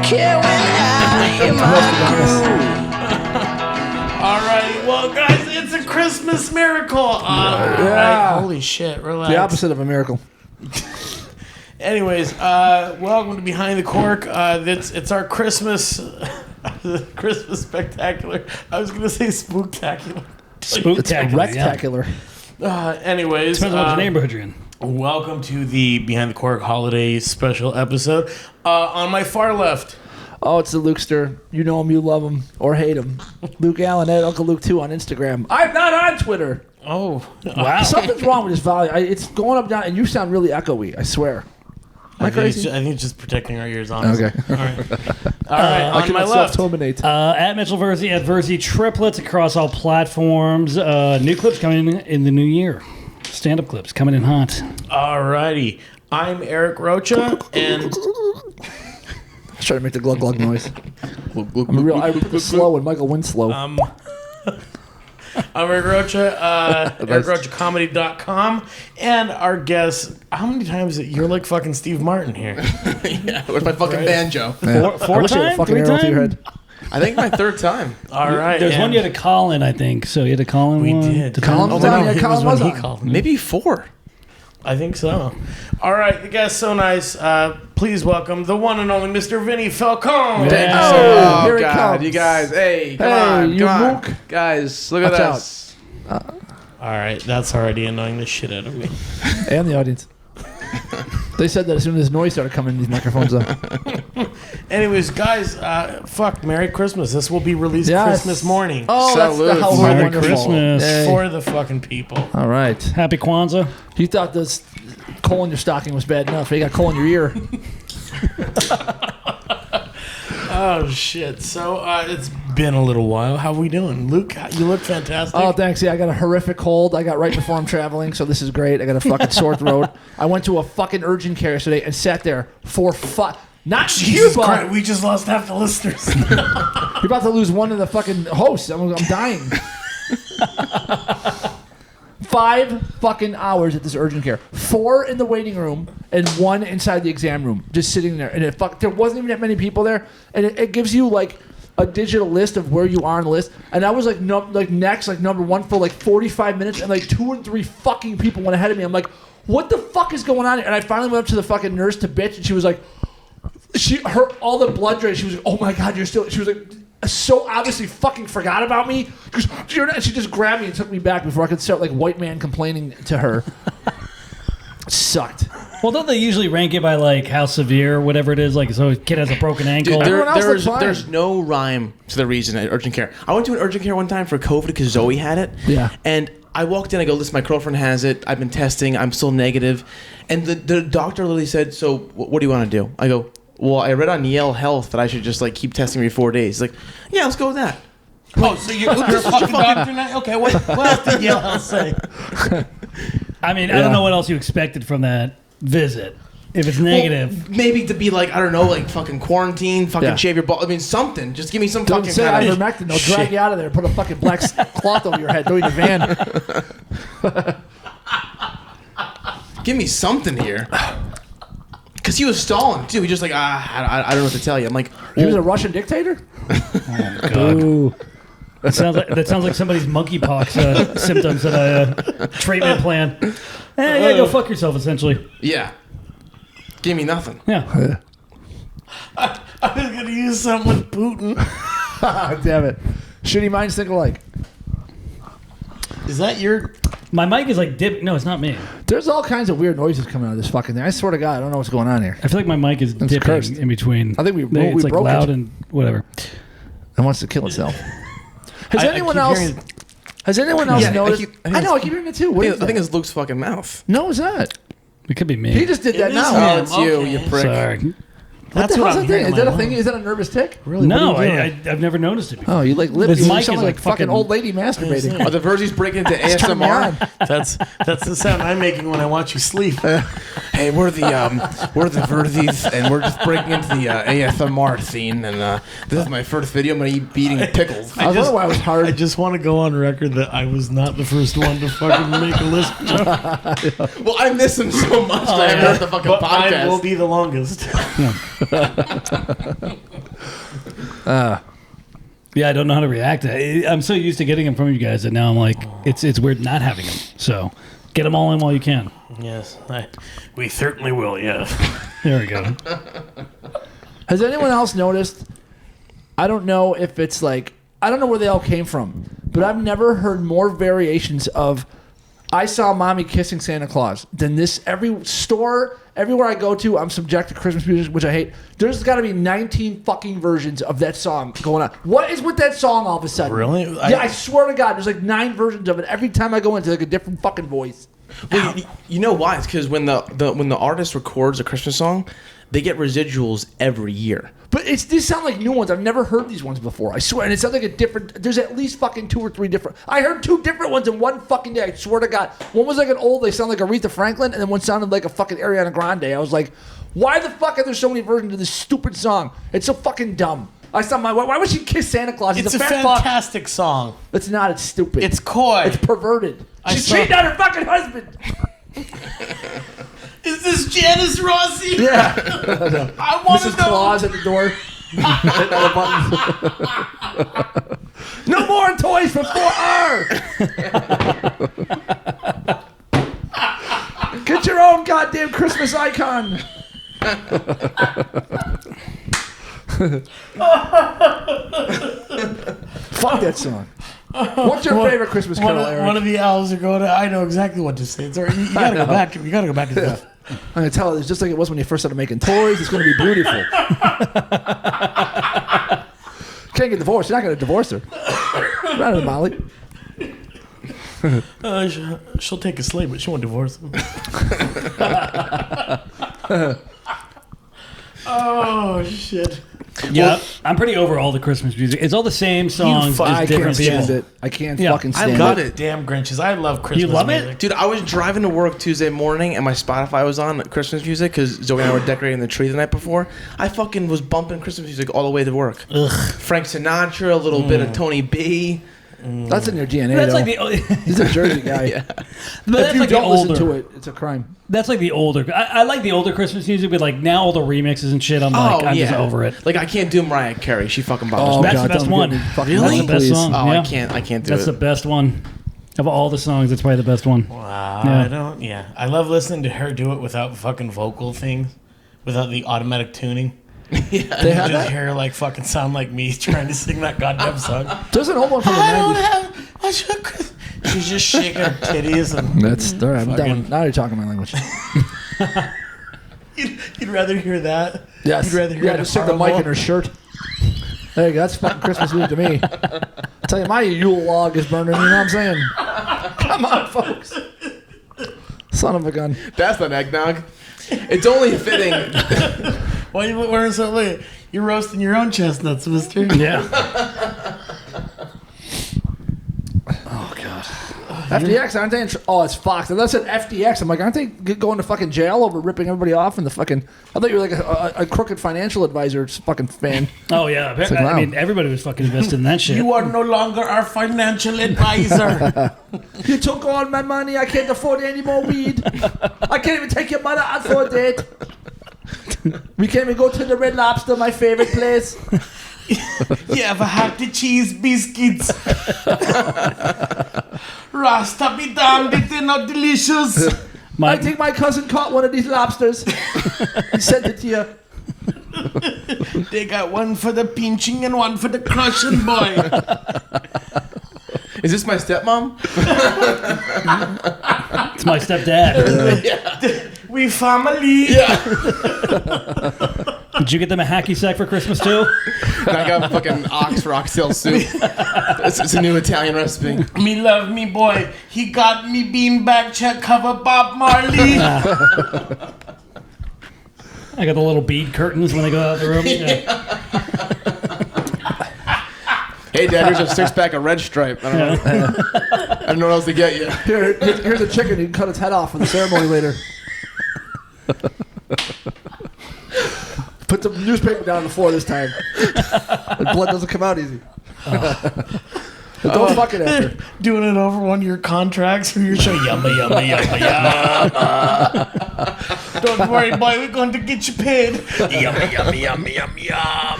care when I hear my All right, well, guys, it's a Christmas miracle. All right, holy shit, relax. The opposite of a miracle. Anyways, welcome to Behind the Cork. It's our Christmas Christmas spectacular. I was gonna say spooktacular. It's rectacular. Anyways, Depends on which neighborhood you're in. welcome to the Behind the Cork holiday special episode. On my far left, Oh, it's the Lukester. You know him, you love him, or hate him. Luke Allen at Uncle Luke 2 on Instagram. I'm not on Twitter. oh, Wow. Something's wrong with this volume. It's going up down, and you sound really echoey. I swear. Am I crazy? I think it's just protecting our ears. Honestly. Okay. All right. All right. I On my left. self-terminate. At Mitchell Verzi, at Verzi Triplets across all platforms. New clips coming in the new year. Stand-up clips coming in hot. Alrighty. I'm Eric Rocha, and Let's try to make the glug glug noise. I put the slow and Michael Winslow. I'm Eric Rocha, EricRochaComedy.com, and our guest. How many times you're like fucking Steve Martin here? Yeah, with my fucking banjo. Four I wish I had a time? fucking Three arrow through your time? head. I think my third time. All right. There's one and you had to call in, I think. So you had to call in We one. did. Colin was no, on? Yeah, it Colin was was when on. he called me. Maybe 4. I think so. All right, the guest's so nice. Please welcome the one and only Mr. Vinny Falcone. Thank you Oh, so much. here Oh, it God. comes. You guys. Hey, come Hey, on. you Come on. mook. Guys, look at Watch out. this. All right, that's already annoying the shit out of me. And the audience. They said that as soon as noise started coming in these microphones up. Anyways, guys, fuck, Merry Christmas. This will be released Yes. Christmas morning Oh, that's Salute. the how Merry wonderful. Christmas. Yay. for the fucking people. All right. Happy Kwanzaa. You thought this coal in your stocking was bad enough. You got coal in your ear. Oh, shit. So it's been a little while. How we doing? Luke, you look fantastic. Oh, thanks. Yeah, I got a horrific cold. I got right before I'm traveling, so this is great. I got a fucking sore throat. I went to a fucking urgent care yesterday and sat there for not Jesus you, but Christ, we just lost half the listeners. you're about to lose one of the fucking hosts. I'm dying. 5 fucking hours at this urgent care. 4 in the waiting room and 1 inside the exam room, just sitting there. And there wasn't even that many people there. And it gives you like a digital list of where you are on the list. And I was like next, like number 1 for like 45 minutes, and like 2 and 3 fucking people went ahead of me. I'm like, what the fuck is going on here? And I finally went up to the fucking nurse to bitch, and she was like, all the blood drained. She was like, oh my God, you're still. She was like, so obviously fucking forgot about me. She just grabbed me and took me back before I could start like white man complaining to her. Sucked. Well, don't they usually rank it by like how severe, whatever it is? Like, so a kid has a broken ankle. Dude, Everyone else looked fine. there's no rhyme to the reason at urgent care. I went to an urgent care one time for COVID because Zoe had it. Yeah. And I walked in, I go, listen, my girlfriend has it. I've been testing. I'm still negative. And the doctor literally said, so what do you want to do? I go, well, I read on Yale Health that I should just like keep testing every 4 days. He's like, yeah, let's go with that. Oh, so you're a fucking doctor now? Okay, what else did Yale say? I mean, I don't know what else you expected from that visit. If it's negative. Well, maybe to be like, I don't know, like fucking quarantine, fucking shave your ball. I mean, something. Just give me some Don't fucking say kind of... ivermectin. They'll drag you out of there and put a fucking black cloth over your head. Throw you in the van. Give me something here. Because he was stalling, too. He just like, I don't know what to tell you. I'm like... He was a Russian dictator? Ooh. That sounds like somebody's monkeypox symptoms that I treatment plan. Yeah, go fuck yourself, essentially. Yeah. Give me nothing. Yeah. I was going to use something with Putin. Damn it. Shitty minds think alike. Is that your... My mic is like dip. No, it's not me. There's all kinds of weird noises coming out of this fucking thing. I swear to God, I don't know what's going on here. I feel like my mic is dipping cursed. in between. I think we It's like broke loud it. and whatever. It wants to kill itself. Has I anyone keep else... hearing- Has anyone else Yeah, noticed? I I keep hearing it too. What is I think that? it's Luke's fucking mouth. No, it's not. It could be me. He just did that is now. him. Oh, it's you, Okay. you prick. Sorry. What That's the what hell's I'm that thing? hearing Is that a in my thing? Is that a nervous tick? Really? No, What are you doing? I've never noticed it before. Oh, you like lip. This You mic sound is like like fucking fucking- old lady masturbating. Are the Verzies breaking into Turn me on. ASMR? That's the sound I'm making when I watch you sleep. Hey, we're the Verzies, and we're just breaking into the ASMR scene. And this is my first video. I'm gonna be eating pickles. I was wondering why it was hard. I just want to go on record that I was not the first one to fucking make a list joke. Well, I miss him so much that I haven't heard the fucking But podcast. mine will be the longest. Yeah, I don't know how to react. I'm so used to getting them from you guys that now I'm like, it's weird not having them. So get them all in while you can. Yes, we certainly will. Yeah. There we go. Has anyone else noticed? I don't know if it's like, I don't know where they all came from, but I've never heard more variations of I saw mommy kissing Santa Claus than this. Every store, everywhere I go to, I'm subject to Christmas music, which I hate. There's got to be 19 fucking versions of that song going on. What is with that song all of a sudden? Really? Yeah, I swear to God, there's like 9 versions of it. Every time I go into like a different fucking voice. Well, you know why? It's because when the artist records a Christmas song, they get residuals every year. But these sound like new ones. I've never heard these ones before. I swear. And it sounds like a different... There's at least fucking 2 or 3 different... I heard 2 different ones in one fucking day. I swear to God. One was like an old... They sound like Aretha Franklin. And then one sounded like a fucking Ariana Grande. I was like, why the fuck are there so many versions of this stupid song? It's so fucking dumb. I saw why would she kiss Santa Claus? He's It's a fat fuck. fantastic song. It's not. It's stupid. It's coy. It's perverted. I She's saw- cheating on her fucking husband. Is this Janice Rossi? Yeah. I want to Mrs. know. Claus at the door. Hitting all the buttons. No more toys for 4R. Get your own goddamn Christmas icon. Fuck that song. What's your favorite Christmas carol, Eric? One of the owls are going. I know exactly what to say. It's all right. You gotta go back. You gotta go back to this. I'm gonna tell her it's just like it was when you first started making toys. It's gonna be beautiful. Can't get divorced. You're not gonna divorce her. Right on, Molly. She'll take a slave, but she won't divorce him. Oh shit! Yeah, I'm pretty over all the Christmas music. It's all the same songs, I just can't different people. stand it. I can't Yeah, fucking I stand love it. it. Damn Grinches! I love Christmas. You love it? music. Dude, I was driving to work Tuesday morning and my Spotify was on Christmas music because Zoe and I were decorating the tree the night before. I fucking was bumping Christmas music all the way to work. Frank Sinatra, a little bit of Tony B. That's in your DNA. That's though. like the. He's a Jersey guy. Yeah. But If that's you like the don't listen older. to it, it's a crime. That's like the older. I like the older Christmas music, but like now all the remixes and shit, I'm like, I'm just over it. Like I can't do Mariah Carey. She fucking bothers me. That's the best don't one. get me fucking That's the wrong, best please. song. Oh, yeah. I can't do That's it. the best one. Of all the songs, that's probably the best one. Wow, Yeah. I don't. Yeah, I love listening to her do it without fucking vocal things, without the automatic tuning. They have Just that? hear her like fucking sound like me trying to sing that goddamn song. There's an old one from the I don't 90s. have. I should. She's just shaking her titties and. That's all right. I'm Fucking- done. Now you're talking my language. You'd rather hear that? Yes. You'd rather hear Yeah, it just stick the mic in her shirt. There you go. That's fucking Christmas music to me. I tell you, my Yule log is burning. You know what I'm saying? Come on, folks. Son of a gun. That's not eggnog. It's only fitting. Why are you wearing so late? You're roasting your own chestnuts, mister. Yeah. FDX, aren't they? It's Fox. And I said FDX. I'm like, aren't they going to fucking jail over ripping everybody off in the fucking... I thought you were like a crooked financial advisor fucking fan. Oh yeah. like, I wow. mean, everybody was fucking invested in that shit. You are no longer our financial advisor. You took all my money. I can't afford any more weed. I can't even take your mother out for a date. We can't even go to the Red Lobster, my favorite place. You ever had the cheese biscuits? Rasta be damned if they're not delicious. I think my cousin caught one of these lobsters. He sent it to you. They got one for the pinching and one for the crushing, boy. Is this my stepmom? It's my stepdad. We family. Did you get them a hacky sack for Christmas too? I got fucking ox for oxtail soup. It's a new Italian recipe. Me love me boy. He got me beanbag check cover Bob Marley. I got the little bead curtains when they go out the room. Yeah. Hey, Dad, here's a 6-pack of Red Stripe. I don't know. I don't know what else to get you. Here's a chicken. You can cut its head off for the ceremony later. Put the newspaper down on the floor this time. The blood doesn't come out easy. But don't fuck it after. Doing it over one of your contracts for your show. Yumma, yumma, yumma, yumma. Don't worry, boy. We're going to get you paid. Yummy, yummy, yummy, yummy, yum.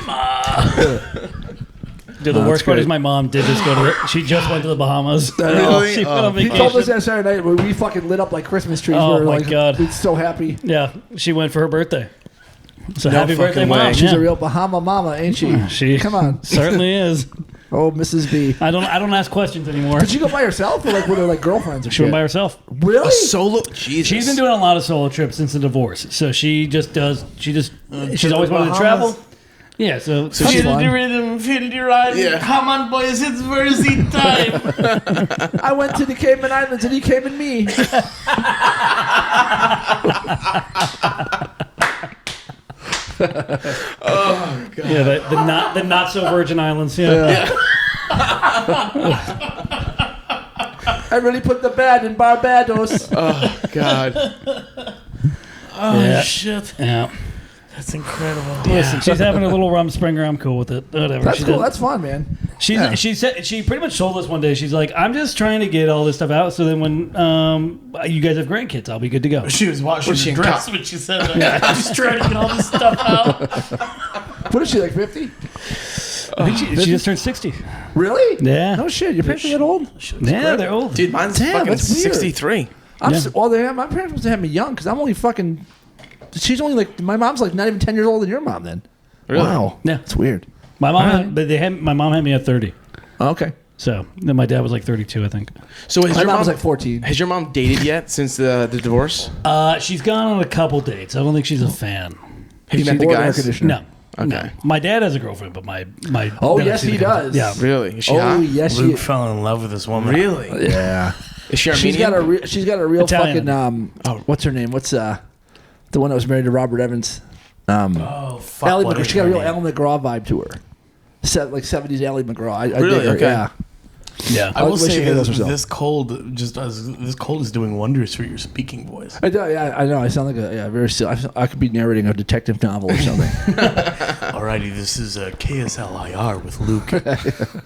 Dude, the worst part is my mom did just go to. She just went to the Bahamas. Really? She went on He vacation. told us that Saturday night when we fucking lit up like Christmas trees. Oh, we were my like, God. we're so happy. Yeah, she went for her birthday. So No happy birthday, fucking way. mom! She's Yeah. a real Bahama mama, ain't she? She Come on. certainly is. Oh, Mrs. B. I don't ask questions anymore. Did she go by herself or like with her like girlfriends or She went shit? by herself. Really? A solo. Jesus. She's been doing a lot of solo trips since the divorce. So she just does. She's always wanted to Bahamas. travel. Yeah. So That's Feel fun. the rhythm, feel the rhyme. Yeah. Come on, boys, it's Verzi time. I went to the Cayman Islands and he came in me. Oh God. yeah, the not so Virgin Islands. Yeah. I really put the bad in Barbados. Oh God. Oh, Yeah. shit. Yeah. That's incredible. Listen, she's having a little rum springer. I'm cool with it. Whatever. That's She cool. does- That's fun, man. She said she pretty much told us one day. She's like, I'm just trying to get all this stuff out, so then when you guys have grandkids, I'll be good to go. She was washing Was she her in dress when she said that. I'm just trying to get all this stuff out. What is she, like 50? I think she just turned 60. Really? Yeah. No shit. Your parents are that old? Yeah, they're old. Dude, mine's Damn, fucking that's weird. 63. I'm Yeah. well, my parents must have had me young because I'm only fucking. She's only like my mom's like not even 10 years older than your mom. Then. Really? Wow. Yeah. It's weird. My mom, Alright. my mom had me at 30. Oh, okay. So then my dad was like 32, I think. So has My your mom mom was like 14. Has your mom dated yet since the divorce? She's gone on a couple dates. I don't think she's a fan. Have you met the Or air guys? conditioner. No. Okay. No. My dad has a girlfriend, but my Oh never yes, seen he a couple. does. Yeah. Really? Is she Oh hot? yes, Luke she. fell in love with this woman. Really? Yeah. Is she Armenian? She's got a real Italian. fucking what's her name? What's the one that was married to Robert Evans? Oh, fuck. Ally what McGraw. is She got a her real name? Ally McGraw vibe to her. Like 70s Ally McGraw. I Really? dig her. Okay. Yeah. Yeah. I will the way she say handles this, herself. this cold is doing wonders for your speaking voice. I do, yeah, I know. I sound like very silly. I could be narrating a detective novel or something. Alrighty, this is KSLIR with Luke.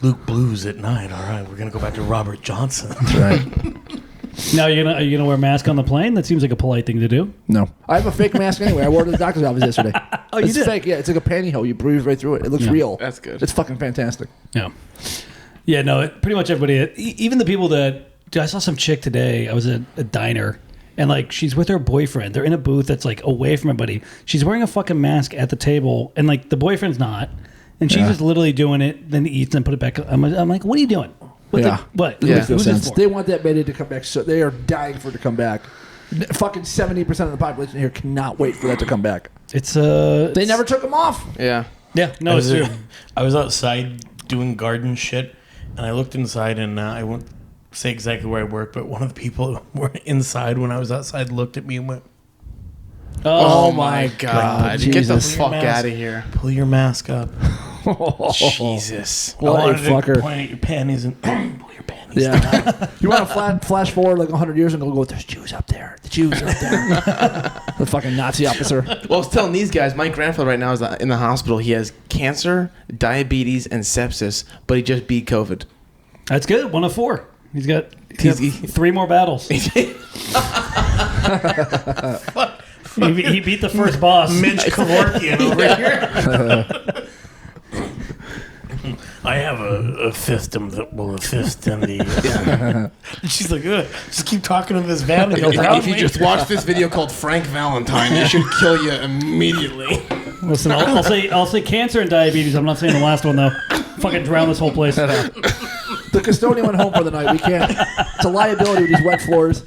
Luke Blues at 9. All right, we're gonna go back to Robert Johnson. That's right. Now are you gonna wear a mask on the plane? That seems like a polite thing to do. No, I have a fake mask anyway. I wore it to the doctor's office yesterday. Oh, you it's did? fake. Yeah, it's like a pantyhose. You breathe right through it. It looks Yeah. real. That's good. It's fucking fantastic. Yeah. Yeah, no, pretty much everybody, even the people that, dude, I saw some chick today, I was at a diner, and like, she's with her boyfriend. They're in a booth that's like away from everybody. She's wearing a fucking mask at the table, and like, the boyfriend's not. And she's just literally doing it, then eats and put it back. I'm like, what are you doing? What? Yeah. What? It makes no Who's this sense. for? They want that baby to come back. So they are dying for it to come back. Fucking 70% of the population here cannot wait for that to come back. It's They never took them off. Yeah. Yeah, no, it's true. I was outside doing garden shit, and I looked inside, and I won't say exactly where I work, but one of the people who were inside when I was outside looked at me and went, Oh my God. Get the Jesus. fuck Mask. out of here. "Pull your mask up." Jesus. What I a wanted to fucker. point at your panties and pull your panties. Yeah. You want to flash forward like 100 years and go, there's Jews up there. The Jews are up there. The fucking Nazi officer. Well, I was telling these guys, my grandfather right now is in the hospital. He has cancer, diabetes, and sepsis, but he just beat COVID. That's good. 1 of 4. He's got He- 3 more battles. he beat the first boss. Mitch Kevorkian over here. I have a system that will assist in the. She's like, ugh, just keep talking to this van and you'll If you just watch this video called Frank Valentine, it should kill you immediately. Listen, I'll say cancer and diabetes. I'm not saying the last one though. Fucking drown this whole place. The custodian went home for the night. We can't. It's a liability with these wet floors.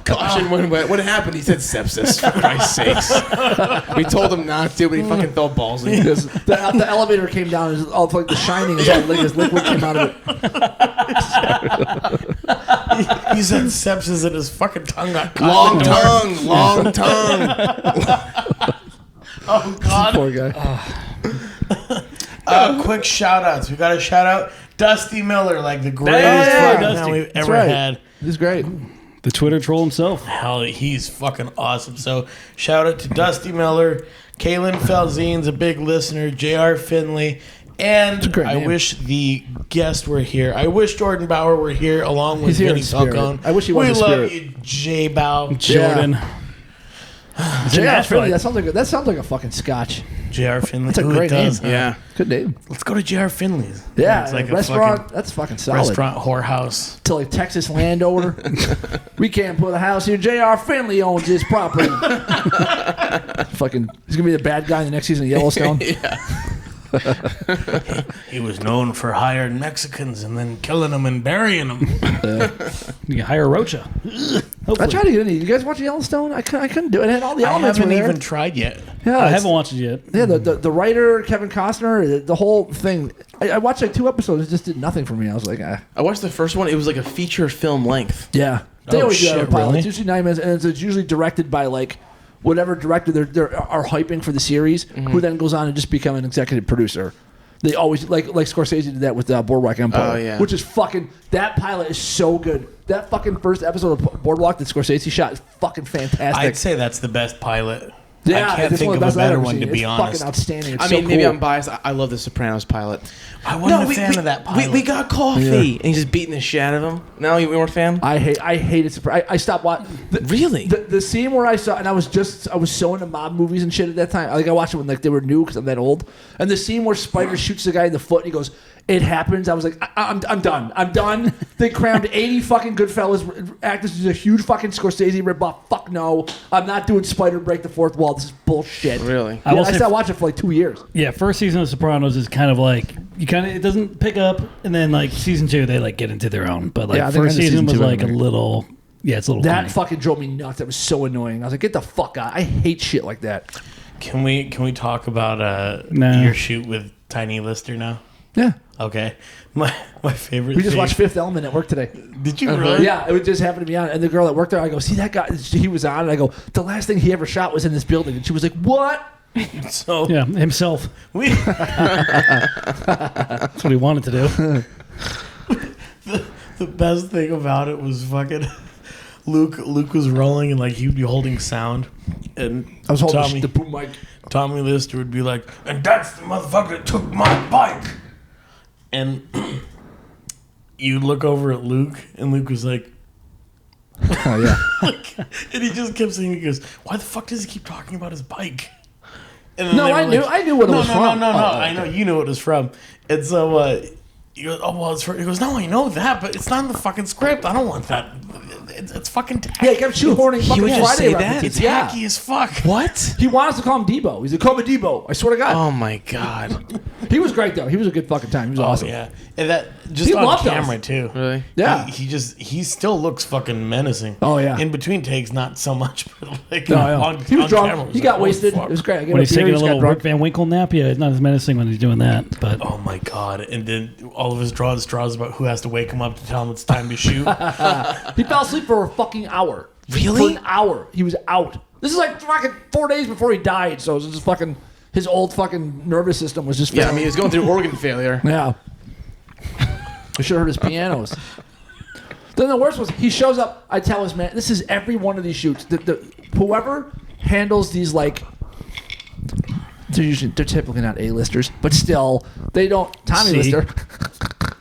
Caution when wet. What happened? He said sepsis, for Christ's sakes. We told him not to, but he fucking felt ballsy. Because the elevator came down and all like the shining is all like this liquid came out of it. He said sepsis and his fucking tongue got caught. Long tongue. Oh, God. Poor guy. Quick shout outs. We got a shout out Dusty Miller, like the greatest yeah, fucking Dusty. man we've That's ever right. had. He's great. The Twitter troll himself. Hell, he's fucking awesome. So shout out to Dusty Miller, Kaylin Falzine's a big listener, JR Finley, and great I name. wish the guest were here. I wish Jordan Bauer were here along with He's here Vinny in spirit. Falcone. I wish he was We in love spirit. you, J Bow. Jordan. J.R. Finley. That sounds like a fucking scotch. J.R. Finley. That's a great name. Yeah. Good name. Let's go to J.R. Finley's. Yeah, it's like restaurant. That's fucking solid. Restaurant whorehouse. To like Texas landowner. We can't put a house here. J.R. Finley owns this property. Fucking, he's gonna be the bad guy in the next season of Yellowstone. Yeah. He was known for hiring Mexicans and then killing them and burying them. You can hire Rocha. I tried to get into it. You guys watch Yellowstone? I couldn't do it. It had all the I elements. haven't were there. even tried yet. Yeah, I it's- haven't watched it yet. Yeah, the writer Kevin Costner, the whole thing. I watched like 2 episodes. It just did nothing for me. I was like, I watched the first one. It was like a feature film length. yeah. They Oh, always do that shit, with pilots. really? It's usually 9 minutes, and it's usually directed by like whatever director they are hyping for the series, who then goes on and just become an executive producer. They always like Scorsese did that with Boardwalk Empire, Oh, yeah. which is fucking. That pilot is so good. That fucking first episode of Boardwalk that Scorsese shot is fucking fantastic. I'd say that's the best pilot. yeah, I can't it's think one of the a best I've better ever one, seen. to be it's honest. fucking outstanding. It's I so mean, maybe cool. I'm biased. I love the Sopranos pilot. I wasn't a fan of that pilot. We got coffee, and he's just beating the shit out of him. No, you weren't a fan? I hated Sopranos. I stopped watching. Really? The scene where I saw, and I was so into mob movies and shit at that time. Like I watched it when like they were new because I'm that old. And the scene where Spider shoots the guy in the foot and he goes, "It happens." I was like, I'm done. I'm done. They crammed 80 fucking Goodfellas actors. This is a huge fucking Scorsese ripoff. Fuck no. I'm not doing Spider break the fourth wall. This is bullshit. Really? Yeah, will I say- stopped watching it for like 2 years. Yeah, first season of Sopranos is kind of like it doesn't pick up, and then like season 2 they like get into their own. But like Yeah, I think first I ended season was season 2 like a anyway. little, it's a little. That corny. fucking drove me nuts. That was so annoying. I was like, get the fuck out. I hate shit like that. Can we talk about No. your shoot with Tiny Lister now? Yeah. Okay. My favorite We just thing- watched Fifth Element at work today. Did you really? Yeah, it would just happen to be on. And the girl that worked there, I go, see that guy? He was on. And I go, the last thing he ever shot was in this building. And she was like, what? So Yeah, himself. we That's what he wanted to do. the best thing about it was fucking Luke was rolling and like he'd be holding sound and I was holding Tommy, the boom mic. Tommy Lister would be like, and that's the motherfucker that took my bike. And you look over at Luke and Luke was like, Oh, yeah. and he just kept saying, he goes, why the fuck does he keep talking about his bike? And then No, they were I knew what it was from. No, Oh, I know you knew what it was from. And so he goes, oh, well, it's for, he goes, no, I know that, but it's not in the fucking script. I don't want that. It's fucking tacky. Yeah, he kept shoehorning fucking would just Friday say that? references. It's Yeah. hacky as fuck. What? He wanted us to call him Debo. He's like, call me Debo. I swear to God. Oh my god. He was great, though. He was a good fucking time. He was awesome. Yeah. And that just He on loved us. camera, too. Really? Yeah. He still looks fucking menacing. Oh, yeah. In between takes, not so much, but like No, yeah. on, He was on drunk. camera, it was He like, got holy wasted. fuck. It was great. I gave When him he's beer, taking a just got little drunk. Rick Van Winkle nap, yeah, it's not as menacing when he's doing that. But Oh my god! And then all of his draws about who has to wake him up to tell him it's time to shoot. He fell asleep for a fucking hour. Really? For an hour. He was out. This is like fucking 4 days before he died, so it was just fucking, his old fucking nervous system was just Yeah, I failing. mean, he was going through organ failure. Yeah. We should have heard his pianos. Then the worst was he shows up. I tell his man, this is every one of these shoots. Whoever handles these, like, they're typically not A-listers, but still they don't. Tommy C. Lister,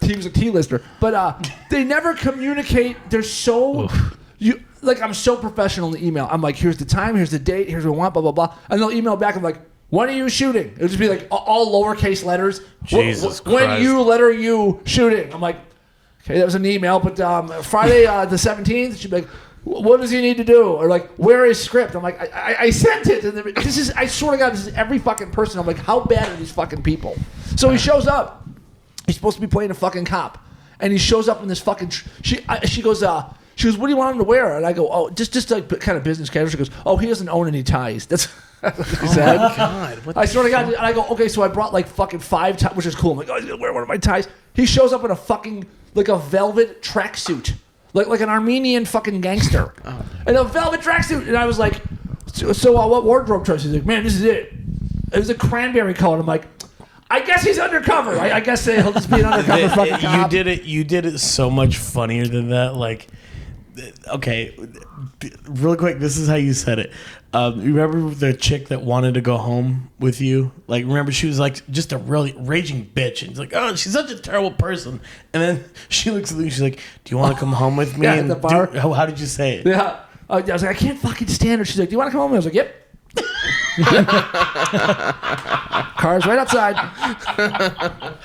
he was a T-lister, but they never communicate. They're so I'm so professional in the email. I'm like, here's the time, here's the date, here's what we want, blah blah blah, and they'll email back. I'm like, when are you shooting? It'll just be like all lowercase letters. Jesus When Christ. you letter U shooting? I'm like, okay, that was an email, but Friday the 17th. She'd be like, what does he need to do? Or like, where is script? I'm like, I sent it. And this is, I swear to God, this is every fucking person. I'm like, how bad are these fucking people? So he shows up. He's supposed to be playing a fucking cop, and he shows up in this fucking. She goes, what do you want him to wear? And I go, oh, just like kind of business casual. She goes, oh, he doesn't own any ties. That's what she said. God, what I swear to God, and I go, okay, so I brought like fucking 5 ties, which is cool. I'm like, oh, he's gonna wear one of my ties. He shows up in a fucking, like a velvet tracksuit, like an Armenian fucking gangster, in a velvet tracksuit. And I was like, so what wardrobe choice? He's like, man, this is it. It was a cranberry color. I'm like, I guess he's undercover. I guess he'll just be an undercover fucking cop. You did it so much funnier than that. Like, okay, real quick, this is how you said it. Remember the chick that wanted to go home with you? Like, remember she was like just a really raging bitch, and it's like, oh, she's such a terrible person. And then she looks at you, she's like, do you want to come home with me? Yeah, at and the bar. how did you say it? Yeah. I was like, I can't fucking stand her. She's like, do you want to come home? And I was like, yep. Car's right outside.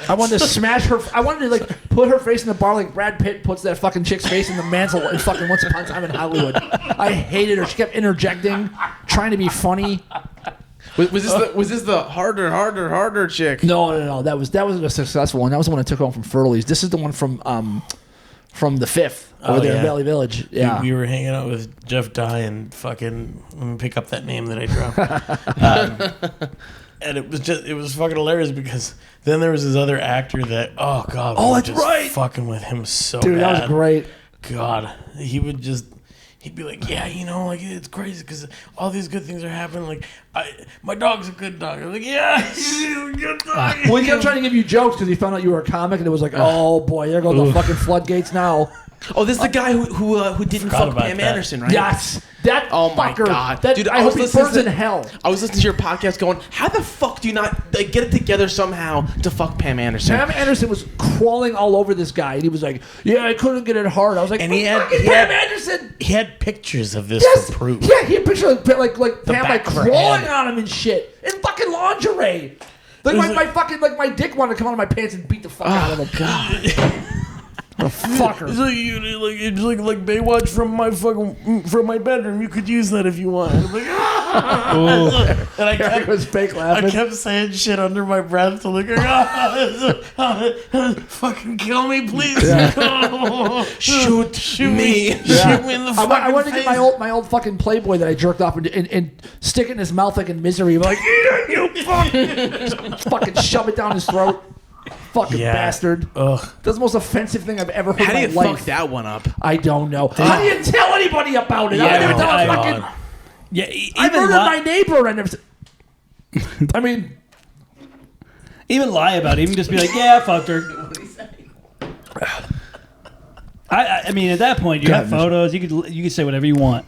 I wanted to smash her. I wanted to like put her face in the bar like Brad Pitt puts that fucking chick's face in the mantle in fucking Once Upon a Time in Hollywood. I hated her. She kept interjecting, trying to be funny. Was this the harder chick? No. That was a successful one. That was the one I took home from Furley's. This is the one from the Fifth over there in Valley Village. Yeah, we were hanging out with Jeff Dye and fucking let me pick up that name that I dropped. And it was fucking hilarious because then there was this other actor that that's just right, fucking with him so dude, bad. that was great. God, he'd be like, yeah, you know, like it's crazy because all these good things are happening. Like, my dog's a good dog. I'm like, yeah, he's a good dog. Well, he kept trying to give you jokes because he found out you were a comic, and it was like, oh boy, there go the fucking floodgates now. Oh, this is the guy who didn't fuck Pam Anderson, right? Yes. That oh my fucker, God. that, Dude, I hope he burns in hell. I was listening to your podcast going, how the fuck do you not like, get it together somehow to fuck Pam Anderson? Pam Anderson was crawling all over this guy, and he was like, yeah, I couldn't get it hard. I was like, and Pam Anderson. He had pictures of this Yes. for proof. Yeah, he had pictures of like Pam like back of her crawling head. on him and shit. In fucking lingerie. Like my fucking my dick wanted to come out of my pants and beat the fuck out of him. God. What a fucker. It's like Baywatch from my bedroom. You could use that if you want. I'm like, and Eric was fake laughing. I kept saying shit under my breath to look fucking kill me, please. Shoot me. Shoot me in the fucking I wanted to face. get my old fucking Playboy that I jerked off and stick it in his mouth like in Misery. I'm like, eat it, you fuck. Fucking shove it down his throat. Fucking bastard. Ugh. That's the most offensive thing I've ever heard How do in you my life. fuck that one up? I don't know. How do you tell anybody about it? I never tell a fucking... Yeah, I murdered my neighbor. I never... I mean... Even lie about it. Even just be like, yeah, I fucked her. I mean, at that point, you have photos. You could say whatever you want.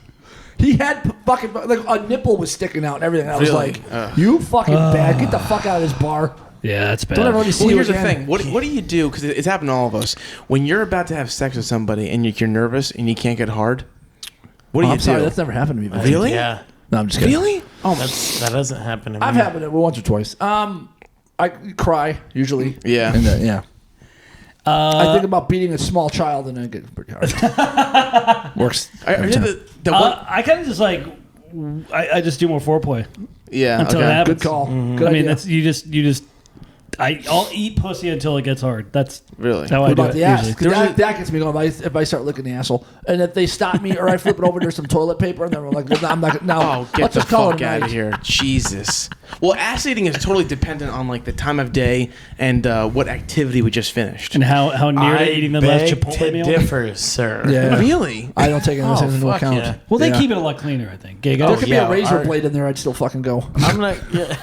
He had fucking... Like, a nipple was sticking out and everything. I was Really? like, you fucking bad. Get the fuck out of this bar. Yeah, that's bad. Don't ever let me see Well, you here's the again. thing. What do you do? Because it's happened to all of us. When you're about to have sex with somebody and you're nervous and you can't get hard, what do you I'm sorry, do? that's never happened to me. Man. Really? Yeah. No, I'm just kidding. Really? Oh, That doesn't happen to me. I've happened it once or twice. I cry usually. Yeah. And, yeah. I think about beating a small child and then it gets pretty hard. Works. I every did time. the one. I kind of just like I just do more foreplay Yeah. until okay. it happens. Good call. Mm-hmm. Good I mean, idea. that's you just. I'll eat pussy until it gets hard. That's Really? how What I do about it the ass? usually. 'Cause that gets me going if I start licking the asshole. And if they stop me or I flip it over, there's some toilet paper, and then we're like, well, I'm not. No, Oh, get let's the just call fuck it a out night. of here. Jesus. Well, ass eating is totally dependent on like the time of day and what activity we just finished. And how near to eating the last beg Chipotle to meal. differ, sir. Yeah. Really? I don't take any of this into fuck account. yeah. Well, they Yeah. keep it a lot cleaner, I think. Gay There guys. could yeah, be a razor our- blade in there. I'd still fucking go. I'm like, yeah.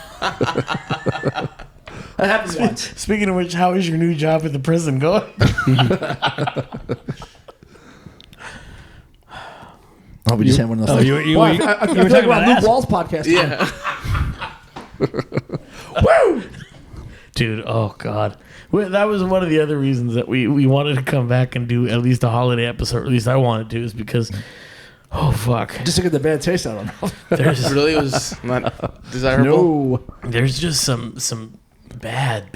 That happened once. Speaking of which, how is your new job at the prison going? Oh, we just had one of those. Oh, things. you Well, were I talking feel like we're on about Luke ass. Wall's podcast. Yeah. Woo! Dude, oh God. Well, that was one of the other reasons that we wanted to come back and do at least a holiday episode, or at least I wanted to, is because, oh fuck. Just to get the bad taste out of them. There's Really was not desirable. No. there's just some bad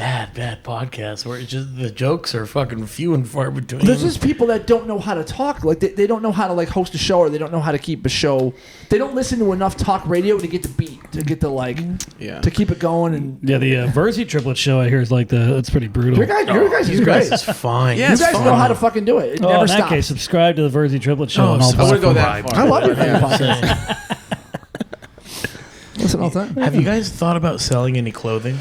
podcasts where it's just the jokes are fucking few and far between. There's just people that don't know how to talk. Like they don't know how to like host a show, or they don't know how to keep a show. They don't listen to enough talk radio to get the beat, to get the like, Yeah. to keep it going. And Yeah, the Verzi triplet show I hear is like that's pretty brutal. your guys is you great. guys is fine. Yeah, You it's guys fun. know how to fucking do it. It Oh, never in that stops. case, subscribe to the Verzi triplet show. Oh, and all so I wouldn't go that Right. far. I love your Yeah. fucking podcast. Listen all the time. Have you guys thought about selling any clothing?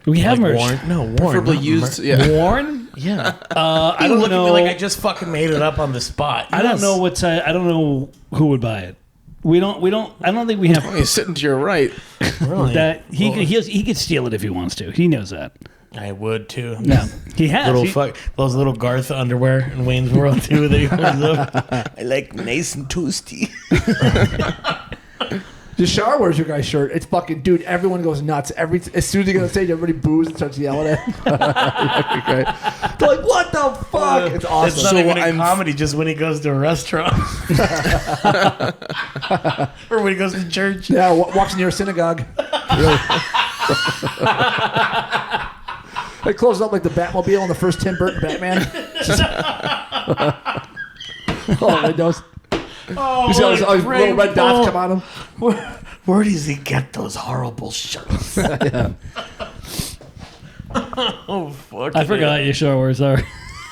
We have Like merch. worn? No, worn. Preferably not used. mer- Yeah. Worn? Yeah. I You don't look know. at me like I just fucking made it up on the spot. I don't Yes. know what. I don't know who would buy it. We don't. I don't think we have You're sitting to your right. Really? that. He could steal it if he wants to. He knows that. I would too. No, he has. Little He- fuck those little Garth underwear in Wayne's World too. That he wears up. I like nice and toasty. Yashar wears your guy's shirt. It's fucking, dude, everyone goes nuts. As soon as they get on stage, everybody boos and starts yelling at him. They're like, what the fuck? It's awesome. It's not even a comedy, just when he goes to a restaurant. Or when he goes to church. Yeah, walks near a synagogue. Really. They closed up like the Batmobile in the first Tim Burton Batman. Oh, windows. Oh, You see all these little red dots come on him? Where does he get those horrible shirts? Oh, fuck. I forgot your Yashar wears are.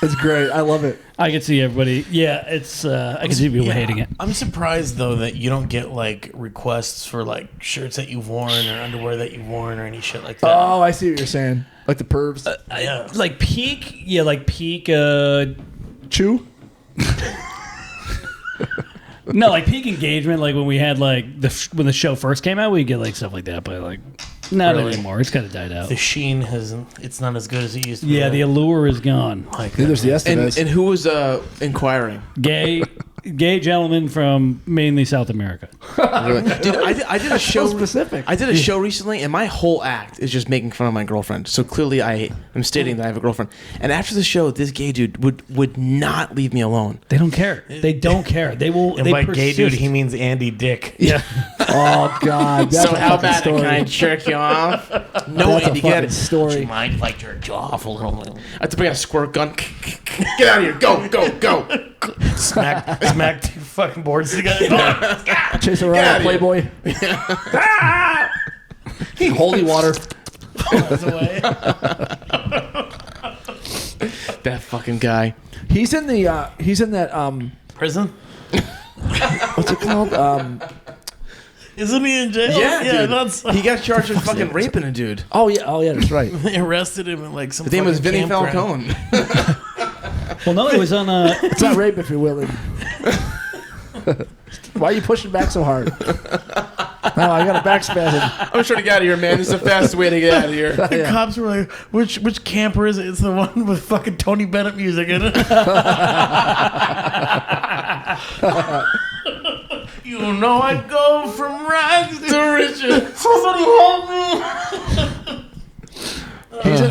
It's great. I love it. I can see everybody. Yeah, it's. I can see people hating it. I'm surprised though that you don't get like requests for like shirts that you've worn or underwear that you've worn or any shit like that. Oh, I see what you're saying. Like the pervs. Yeah. Like peak. Yeah, like peak. Chew? No, like peak engagement. Like when we had like when the show first came out, we get like stuff like that. But like not Really? anymore. It's kind of died out. The sheen hasn't. It's not as good as it used to be. Yeah, the allure is gone. like Neither's the Estevez. And who was inquiring? Gay gentlemen from mainly South America. Really? Dude, I did a show. So specific. I did a show recently, and my whole act is just making fun of my girlfriend. So clearly, I am stating that I have a girlfriend. And after the show, this gay dude would not leave me alone. They don't care. They don't care. They will. And they by persist. gay dude, he means Andy Dick. Yeah. Oh, God. That's So a how fucking bad story. can I jerk you off? No, That's a Andy, get fucking it. story. Mind if I jerk you off a little? I have to bring a squirt gun. Get out of here! Go, go, go! Smack two fucking boards together. Chase Get around outta here. Playboy. Holy water. Pulls away. That fucking guy. He's in that Prison? what's it called? Isn't he in jail? Yeah, dude. That's, He got charged with fucking raping a dude. Oh yeah, that's right. they arrested him in like some. His name was fucking Vinny campground. Falcone. Well, no, it was on. It's not rape if you're willing. Why are you pushing back so hard? No, I got a back spasm. I'm trying to get out of here, man. This is the fastest way to get out of here. The Yeah. cops were like, which camper is it? It's the one with fucking Tony Bennett music in it. You know I go from rags to riches. Somebody help me.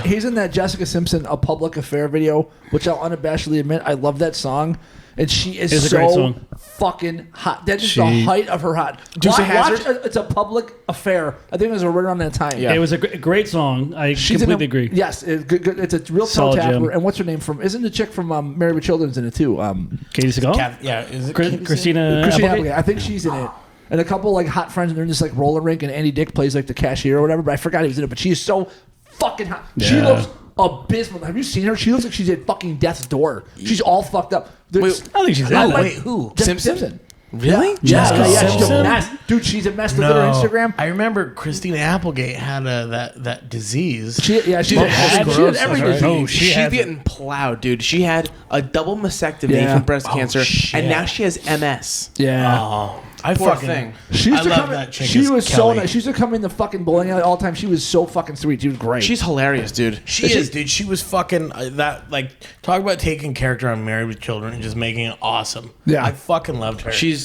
He's in that Jessica Simpson A Public Affair video, which I'll unabashedly admit I love that song. And she is It's a great so song. fucking hot. That is the height of her hot. Dukes of Hazzard? It's A Public Affair. I think it was right around that time. Yeah. It was a great song. I She's completely in agree. Yes, it's a real toe Solid tapper. gem. And what's her name from? Isn't the chick from Married with Children's in it too? Katie Seagal, Yeah, is it Christina Christina Applegate? Applegate. I think she's in it. And a couple like hot friends, and they're in this like roller rink, and Andy Dick plays like the cashier or whatever. But I forgot he was in it. But she is so fucking hot. She Yeah. looks abysmal. Have you seen her? She looks like she's at fucking death's door. She's all fucked up. There's- Wait, I don't think she's Oh, in that. wait, who? Jessica Simpson? Simpson. Really? Yeah, Jessica she's a Simpson? mess. Dude, she's a mess. Look at her Instagram. I remember Christina Applegate had that disease. She had gross, every that's right. disease. Oh, She's had getting plowed, dude. She had a double mastectomy Yeah. from breast Oh, cancer, shit. and now she has MS. Yeah. Oh, I Poor fucking thing. She used I to love come. that chick. She as was so Kelly. nice. She used to come in the fucking bowling alley all the time. She was so fucking sweet. She was great. She's hilarious, dude. She is, dude. She was fucking that. Like, talk about taking character on Married with Children and just making it awesome. Yeah. I fucking loved her. She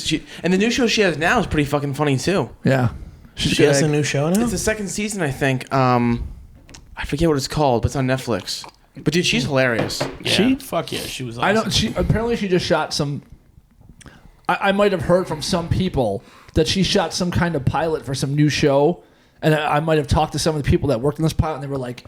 and the new show she has now is pretty fucking funny too. yeah. she has a new show now. It's the second season, I think. I forget what it's called, but it's on Netflix. But dude, she's hilarious. Yeah, fuck yeah, she was. Awesome. I know. She apparently she just shot some. I might have heard from some people that she shot some kind of pilot for some new show, and I might have talked to some of the people that worked on this pilot, and they were like,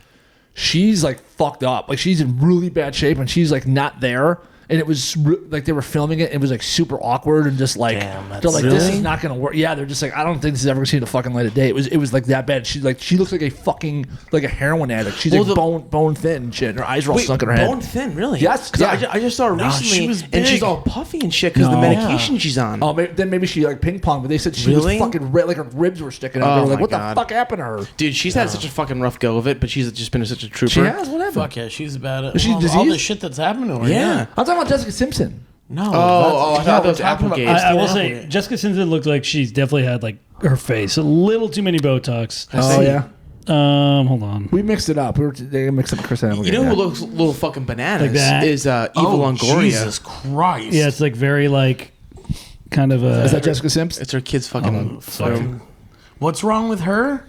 "She's like fucked up. Like she's in really bad shape, and she's like not there." And it was like they were filming it. It was like super awkward and just like Damn, that's they're like, this really? is not gonna work. Yeah, they're just like, I don't think this is ever gonna see the fucking light of day. It was like that bad. She looks like a fucking like a heroin addict. She's Well, like bone thin and shit. And her eyes are all Wait, sunk in her head. bone thin, really? Yes, 'Cause yeah. I just saw her No, recently, she was and she's big. all puffy and shit because the No. medication she's on. Oh, then maybe she like ping pong, but they said she Really? was fucking red, like her ribs were sticking out. Oh, They were like, my "What God. the fuck happened to her?" Dude, she's had such a fucking rough go of it, but she's just been such a trooper. She has whatever. Fuck yeah, she's about it. Is she all the diseased? shit that's happened to her. Yeah. I'm talking about Jessica Simpson. No. I that's- thought that was we're talking about Applegate. I will Christina say, Applegate. Jessica Simpson looked like she's definitely had like her face a little too many Botox. Oh yeah, Hold on. we mixed it up. They mixed up Chris Applegate. You know yeah. who looks a little fucking bananas Like that? is Eva Oh, Longoria. Jesus Christ. Yeah, it's like very like kind of a. Is that Jessica Simpson? It's her kid's fucking. fucking What's wrong with her?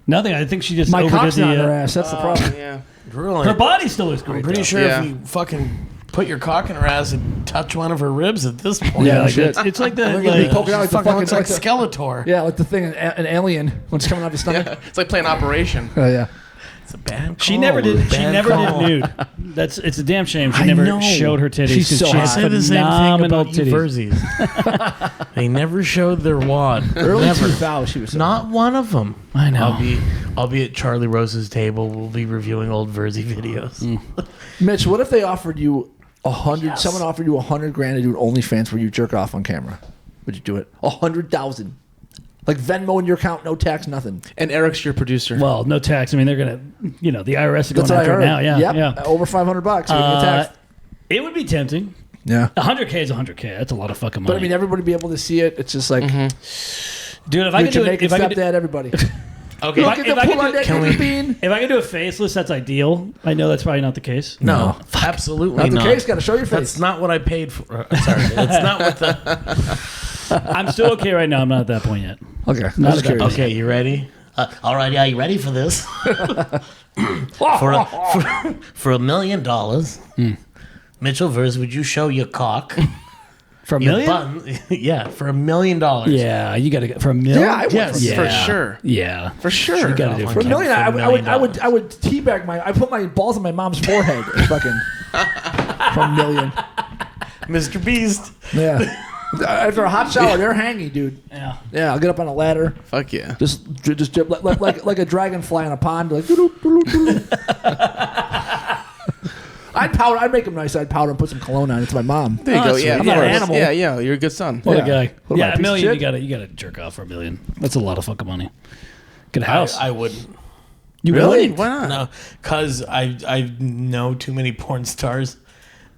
Nothing. I think she just My overdid cock's the. not in her ass. That's the problem. Yeah. Really? Her body still looks great. I'm pretty though. sure Yeah. if you fucking put your cock in her ass and touch one of her ribs at this point, Yeah, Like, shit. it's like the. Look at me Like, poking out like the fucking fucking looks like the- Skeletor. Yeah, like the thing in an Alien when it's coming out of his stomach. It's like playing Operation. Oh yeah. It's a bad call. she never did. She Bad never call. did nude. It's a damn shame. She I never know. showed her titties. She's 'cause so she hot. I has say the same thing phenomenal about you titties. Verzies. They never showed their wad. Early Never. 2000s, she was. Not one of them. I know. I'll be at Charlie Rose's table. We'll be reviewing old Verzi videos. Mitch, what if they offered you 100? Yes. Someone offered you $100,000 to do an OnlyFans where you jerk off on camera. Would you do it? 100,000. Like Venmo in your account, no tax, nothing. And Eric's your producer. Well, no tax. I mean, they're gonna. The IRS is going That's what I after heard. it now. Yeah, Yep. yeah. Over $500. You're gonna get taxed. It would be tempting. Yeah. 100K is 100K. That's a lot of fucking money. But I mean, everybody be able to see it. It's just like dude, if I your could do it, Jamaican if I could, stepdad, everybody. Okay. Look at if the I could pull on do- that can nigga we- bean. if I could do a faceless, that's ideal. I know that's probably not the case. No, absolutely Not the not. case. Got to show your face. That's not what I paid for. Sorry, that's not what the. I'm still okay right now. I'm not at that point yet. Okay. Not I'm just at that curious. point. Okay, you ready? All right, are you ready for this? for $1 million, Mitchell Verz, would you show your cock? For a Your million? button? Yeah, for $1 million. Yeah, you got to get for a million. Yeah, I would. Yes. yeah, For sure. Yeah, For sure. You got to do it For for $1 million, For $1 million. I would teabag my. I put my balls on my mom's forehead. And fucking for $1 million. Mr. Beast. Yeah. After a hot shower, they're hangy, dude. Yeah. Yeah, I'll get up on a ladder, Fuck yeah. just drip like a dragonfly in a pond, like. Doo-doo, doo-doo, doo-doo. I'd powder. I'd make them nice. I'd powder and put some cologne on it. It's my mom. There you Oh, go. that's Yeah, sweet. I'm not yeah, an animal. Yeah, yeah. You're a good son. What Yeah. a guy. What am I, Yeah, a a piece of million. shit? You got to jerk off for $1 million. That's a lot of fucking money. Get a house. I wouldn't. you Really? would? Why not? No, because I know too many porn stars,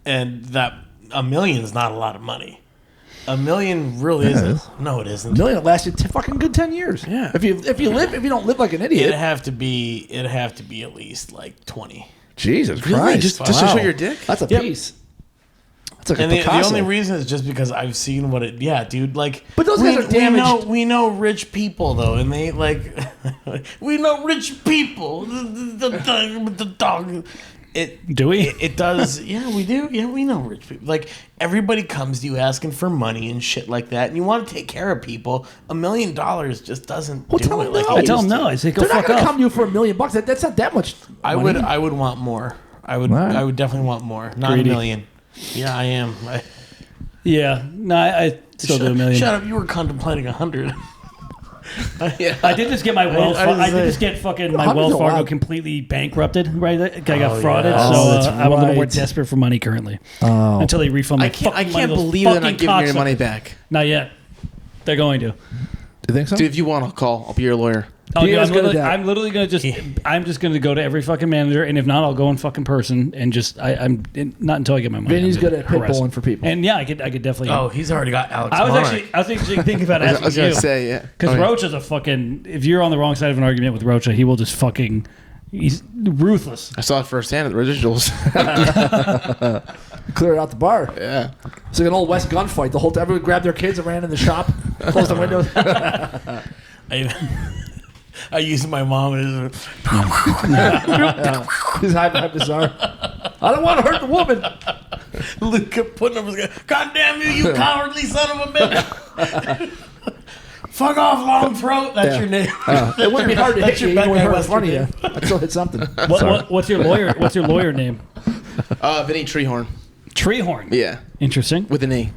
and that $1 million is not a lot of money. $1 million really isn't. No, it isn't. $1 million that lasted fucking good 10 years. Yeah. If you don't live like an It'd idiot. have to be at least like 20. Jesus Really? Christ! Just to show your dick? That's a Yep. piece. That's like And a the Picasso. only reason is just because I've seen what it. Yeah, dude. Like, But those guys are damaged. We know rich people though, and they like. We know rich people. The dog. Do we? It does. Yeah, we do. Yeah, we know rich people. Like everybody comes to you asking for money and shit like that, and you want to take care of people. $1 million just doesn't Well, do tell it. them Like no. it I tell used them to. no. I say go They're not fuck going to off. come to you for $1 million. That's not that much. I money. would want more. I would. Right. I would definitely want more. Not Greedy. $1 million. Yeah, I am. Yeah. No, I still do $1 million. Shut up! You were contemplating 100. I did just get my Wells. I I, was did like- just get fucking my How Wells is it Fargo allowed? completely bankrupted. Right, I got Oh, frauded, yeah. so Oh, that's I'm a little more right. desperate for money currently. Oh. Until they refund my I can't fucking money. Those believe they're not fucking giving you your cocksuckers. money back. Not yet. They're going to. Do you think so? Dude, if you want, I'll call. I'll be your lawyer. Oh, He dude, is good at that. I'm literally gonna just. I'm just gonna go to every fucking manager, and if not, I'll go in fucking person and just. Not until I get my money. Vinny's I'm good gonna at pit harass bulling them. for people. And yeah, I could definitely. Oh, he's already got Alex. I was Monarch. actually thinking about I asking was going you to say, yeah. because Okay. Roach is a fucking. If you're on the wrong side of an argument with Rocha, he will just fucking. He's ruthless. I saw it firsthand at the residuals. Clear it out the bar. yeah. It's like an old West gunfight. The whole time, everyone grabbed their kids and ran in the shop, closed the windows. I used my mom as His high bizarre. I don't want to hurt the woman. Luke kept putting up his gun. God damn you, you cowardly son of a bitch! Fuck off, long throat. That's Yeah. your name. It wouldn't be hard to That's hit you. your You bad would guy hurt in Western front of you. name. I'd still hit something. What's your lawyer? What's your lawyer name? Vinny Treehorn. Treehorn. Yeah. Interesting. With an E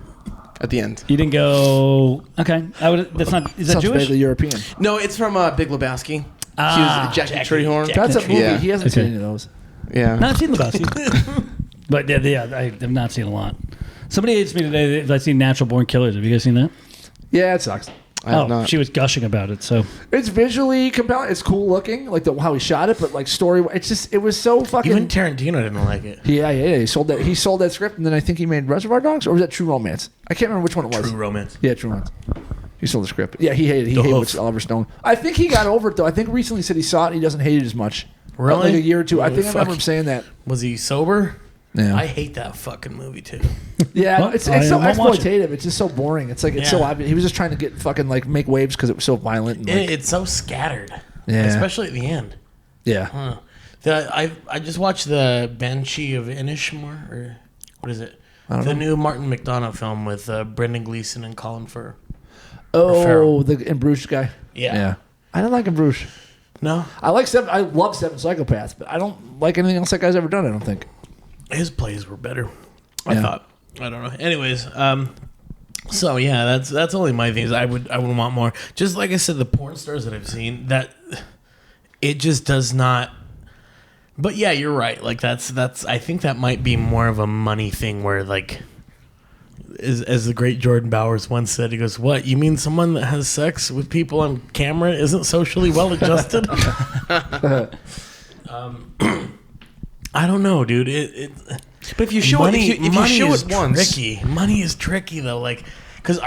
at the end. You didn't go. Okay, I would. That's not. Is that Sounds Jewish? vaguely European. No, it's from Big Lebowski. Ah, she was Jackie Treehorn. That's a movie. Yeah. He hasn't Okay. seen any of those. Yeah. No, I've seen Lebowski. But yeah, I have not seen a lot. Somebody asked me today if I've seen Natural Born Killers. Have you guys seen that? Yeah, it sucks. I have not. She was gushing about it. So It's visually compelling. It's cool looking, like how he shot it, but like story, it's just it was so fucking. Even Tarantino didn't like it. Yeah. He sold that script, and then I think he made Reservoir Dogs, or was that True Romance? I can't remember which one it was. True Romance. Yeah, True Romance. He sold the script. Yeah, he hated. He The hated hoof. Oliver Stone. I think he got over it though. I think recently he said he saw it and he doesn't hate it as much. Really? Like a year or two. I Oh, think I remember fuck. him saying that. Was he sober? Yeah. I hate that fucking movie too. Yeah, Well, it's I so won't watch it. exploitative. It's just so boring. It's like it's so Yeah. obvious. He was just trying to get fucking like make waves because it was so violent. And, like, It's so scattered. Yeah. Especially at the end. yeah. Huh. I just watched the Banshee of Inishmore, or what is it? The new Martin McDonagh film with Brendan Gleeson and Colin Firth. Oh, Farrell. the In Bruges guy. Yeah. I don't like In Bruges. No, I love Seven Psychopaths, but I don't like anything else that guy's ever done. I don't think. his plays were better. I Yeah. thought. I don't know. Anyways, so yeah, that's only my things. I would want more. Just like I said, the porn stars that I've seen, that it just does not. But yeah, you're right. Like that's. I think that might be more of a money thing, where like, as the great Jordan Bowers once said, he goes, "What, you mean someone that has sex with people on camera isn't socially well adjusted?" I don't know, dude. But if you show it, if you show is it once, tricky. Money is tricky though. Like, because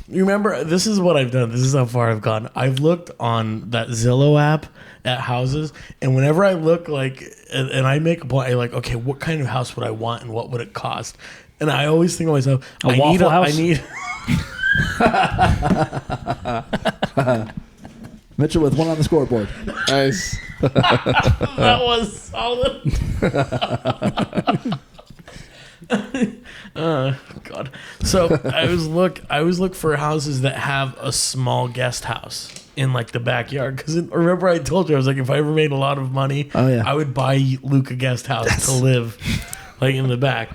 you remember, this is what I've done. This is how far I've gone. I've looked on that Zillow app at houses, and whenever I look and I make a point, I okay, what kind of house would I want, and what would it cost? And I always think to myself, A Waffle House? Mitchell with one on the scoreboard. nice. That was solid. God. So I always look for houses that have a small guest house in like the backyard. Because remember I told you, I was like, if I ever made a lot of money, Oh, yeah. I would buy Luke a guest house to live like in the back.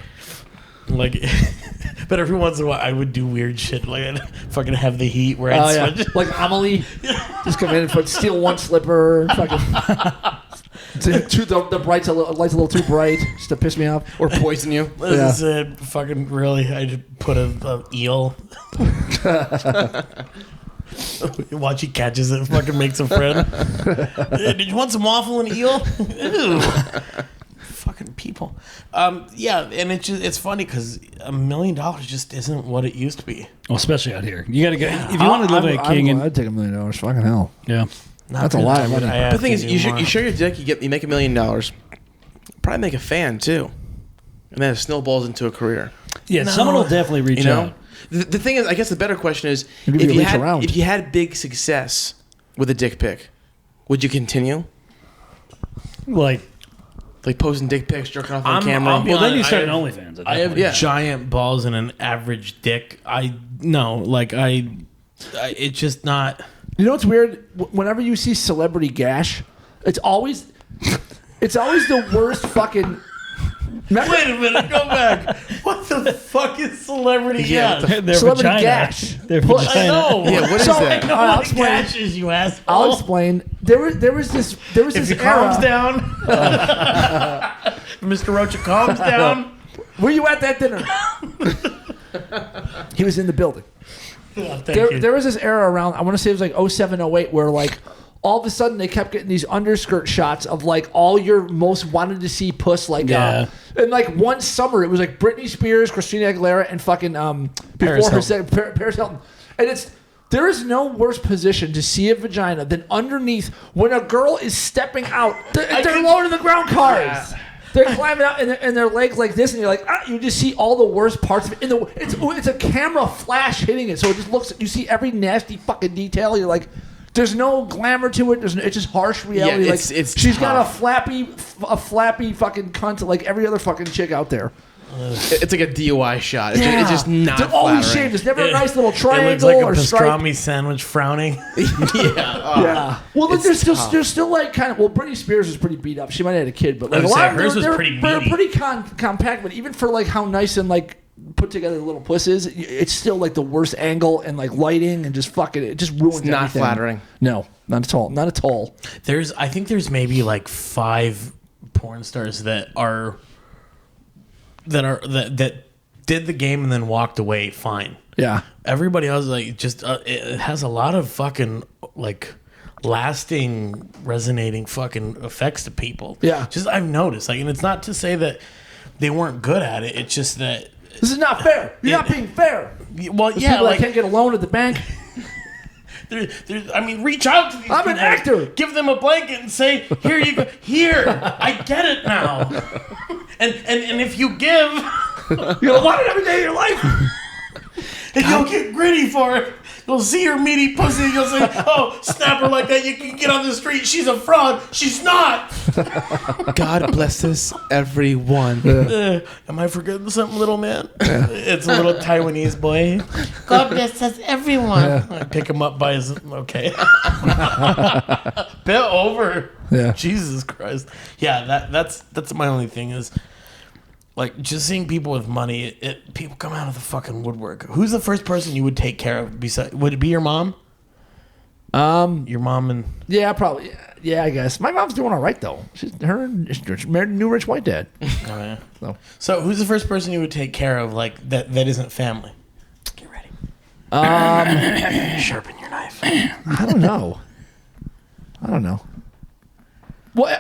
Like, but every once in a while I would do weird shit, like I'd fucking have the heat where I'd switch. Like Amelie, just come in and steal one slipper. Fucking the lights a little too bright, just to piss me off. Or poison you. This is fucking really. I just put a eel. Watch, he catches it, fucking makes a friend. Hey, did you want some waffle and eel? Ew. Fucking people. Yeah, and it's funny because $1 million just isn't what it used to be. Well, especially out here. You got to go. If you want to live like a king, I'd take $1 million. Fucking hell. yeah. That's a lot of money. But the thing is, you show your dick, you make $1 million. Probably make a fan too, and then it snowballs into a career. Yeah, someone will definitely reach out. The thing is, I guess the better question is, Maybe you reach around. if you had big success with a dick pic, would you continue? Like Posting dick pics, jerking off on camera. I'll be Well, then you honest, start I an have- OnlyFans. At that I have point. giant balls and an average dick. It's just not. You know what's weird? Whenever you see celebrity gash, it's always the worst fucking. Remember? Wait a minute, go back. What the fuck is celebrity Yeah, gash? Their Celebrity vagina. gash. Their Push. I vagina. know. Yeah, what is So- that? No, I'll what explain. gashes, you asshole. I'll explain. There was this If era. he calms down, Mr. Rocha calms down. Were you at that dinner? He was in the building. Oh, thank you. There was this era around, I want to say it was like 07, 08, where like all of a sudden they kept getting these underskirt shots of like all your most wanted to see puss, like Yeah. and like one summer it was like Britney Spears, Christina Aguilera, and fucking Paris Paris Hilton, and there is no worse position to see a vagina than underneath when a girl is stepping out. They're low to the ground cars. Yeah. They're climbing out and their legs like this, and you're like, you just see all the worst parts of it. It's a camera flash hitting it, so it just looks. You see every nasty fucking detail. You're like, there's no glamour to it. It's just harsh reality. Yeah, like it's she's got a tough. flappy fucking cunt like every other fucking chick out there. It's like a DUI shot. It's just not They're always flattering. shaved. There's never a nice little It triangle looks like a or stripe. pastrami sandwich frowning. Yeah. Well, look, It's there's tough. still like kind of. Well, Britney Spears was pretty beat up. She might have had a kid, but like I a was lot saying, of them, hers was they're pretty they're meaty. pretty compact. But even for like how nice and like put together the little puss is, it's still like the worst angle and like lighting and just fucking it just ruins. It's not everything. flattering. No, not at all. Not at all. I think there's maybe like 5 porn stars that did the game and then walked away fine. Yeah. Everybody else like just it has a lot of fucking like lasting resonating fucking effects to people. Yeah. Just I've noticed like, and it's not to say that they weren't good at it. It's just that This is not fair. You're not being fair. well There's yeah people like that can't get a loan at the bank. I mean, reach out to these I'm an people. actor. Give them a blanket and say, here you go. Here, I get it now. And if you give, You'll want it every day of your life. and you'll get gritty for it. You'll see her meaty pussy and you'll say, oh, snap her like that. You can get on the street. She's a fraud. She's not. God bless us, everyone. Am I forgetting something, little man? It's a little Taiwanese boy. God bless us, everyone. I pick him up by his... Okay. Bit over. Yeah. Jesus Christ. Yeah, that's my only thing is... Like, just seeing people with money, people come out of the fucking woodwork. Who's the first person you would take care of? Would it be your mom? Your mom and... Yeah, probably. Yeah, I guess. My mom's doing all right, though. She's married a new rich white dad. Oh, yeah. So who's the first person you would take care of, like, that isn't family? Get ready. Sharpen your knife. I don't know. Well,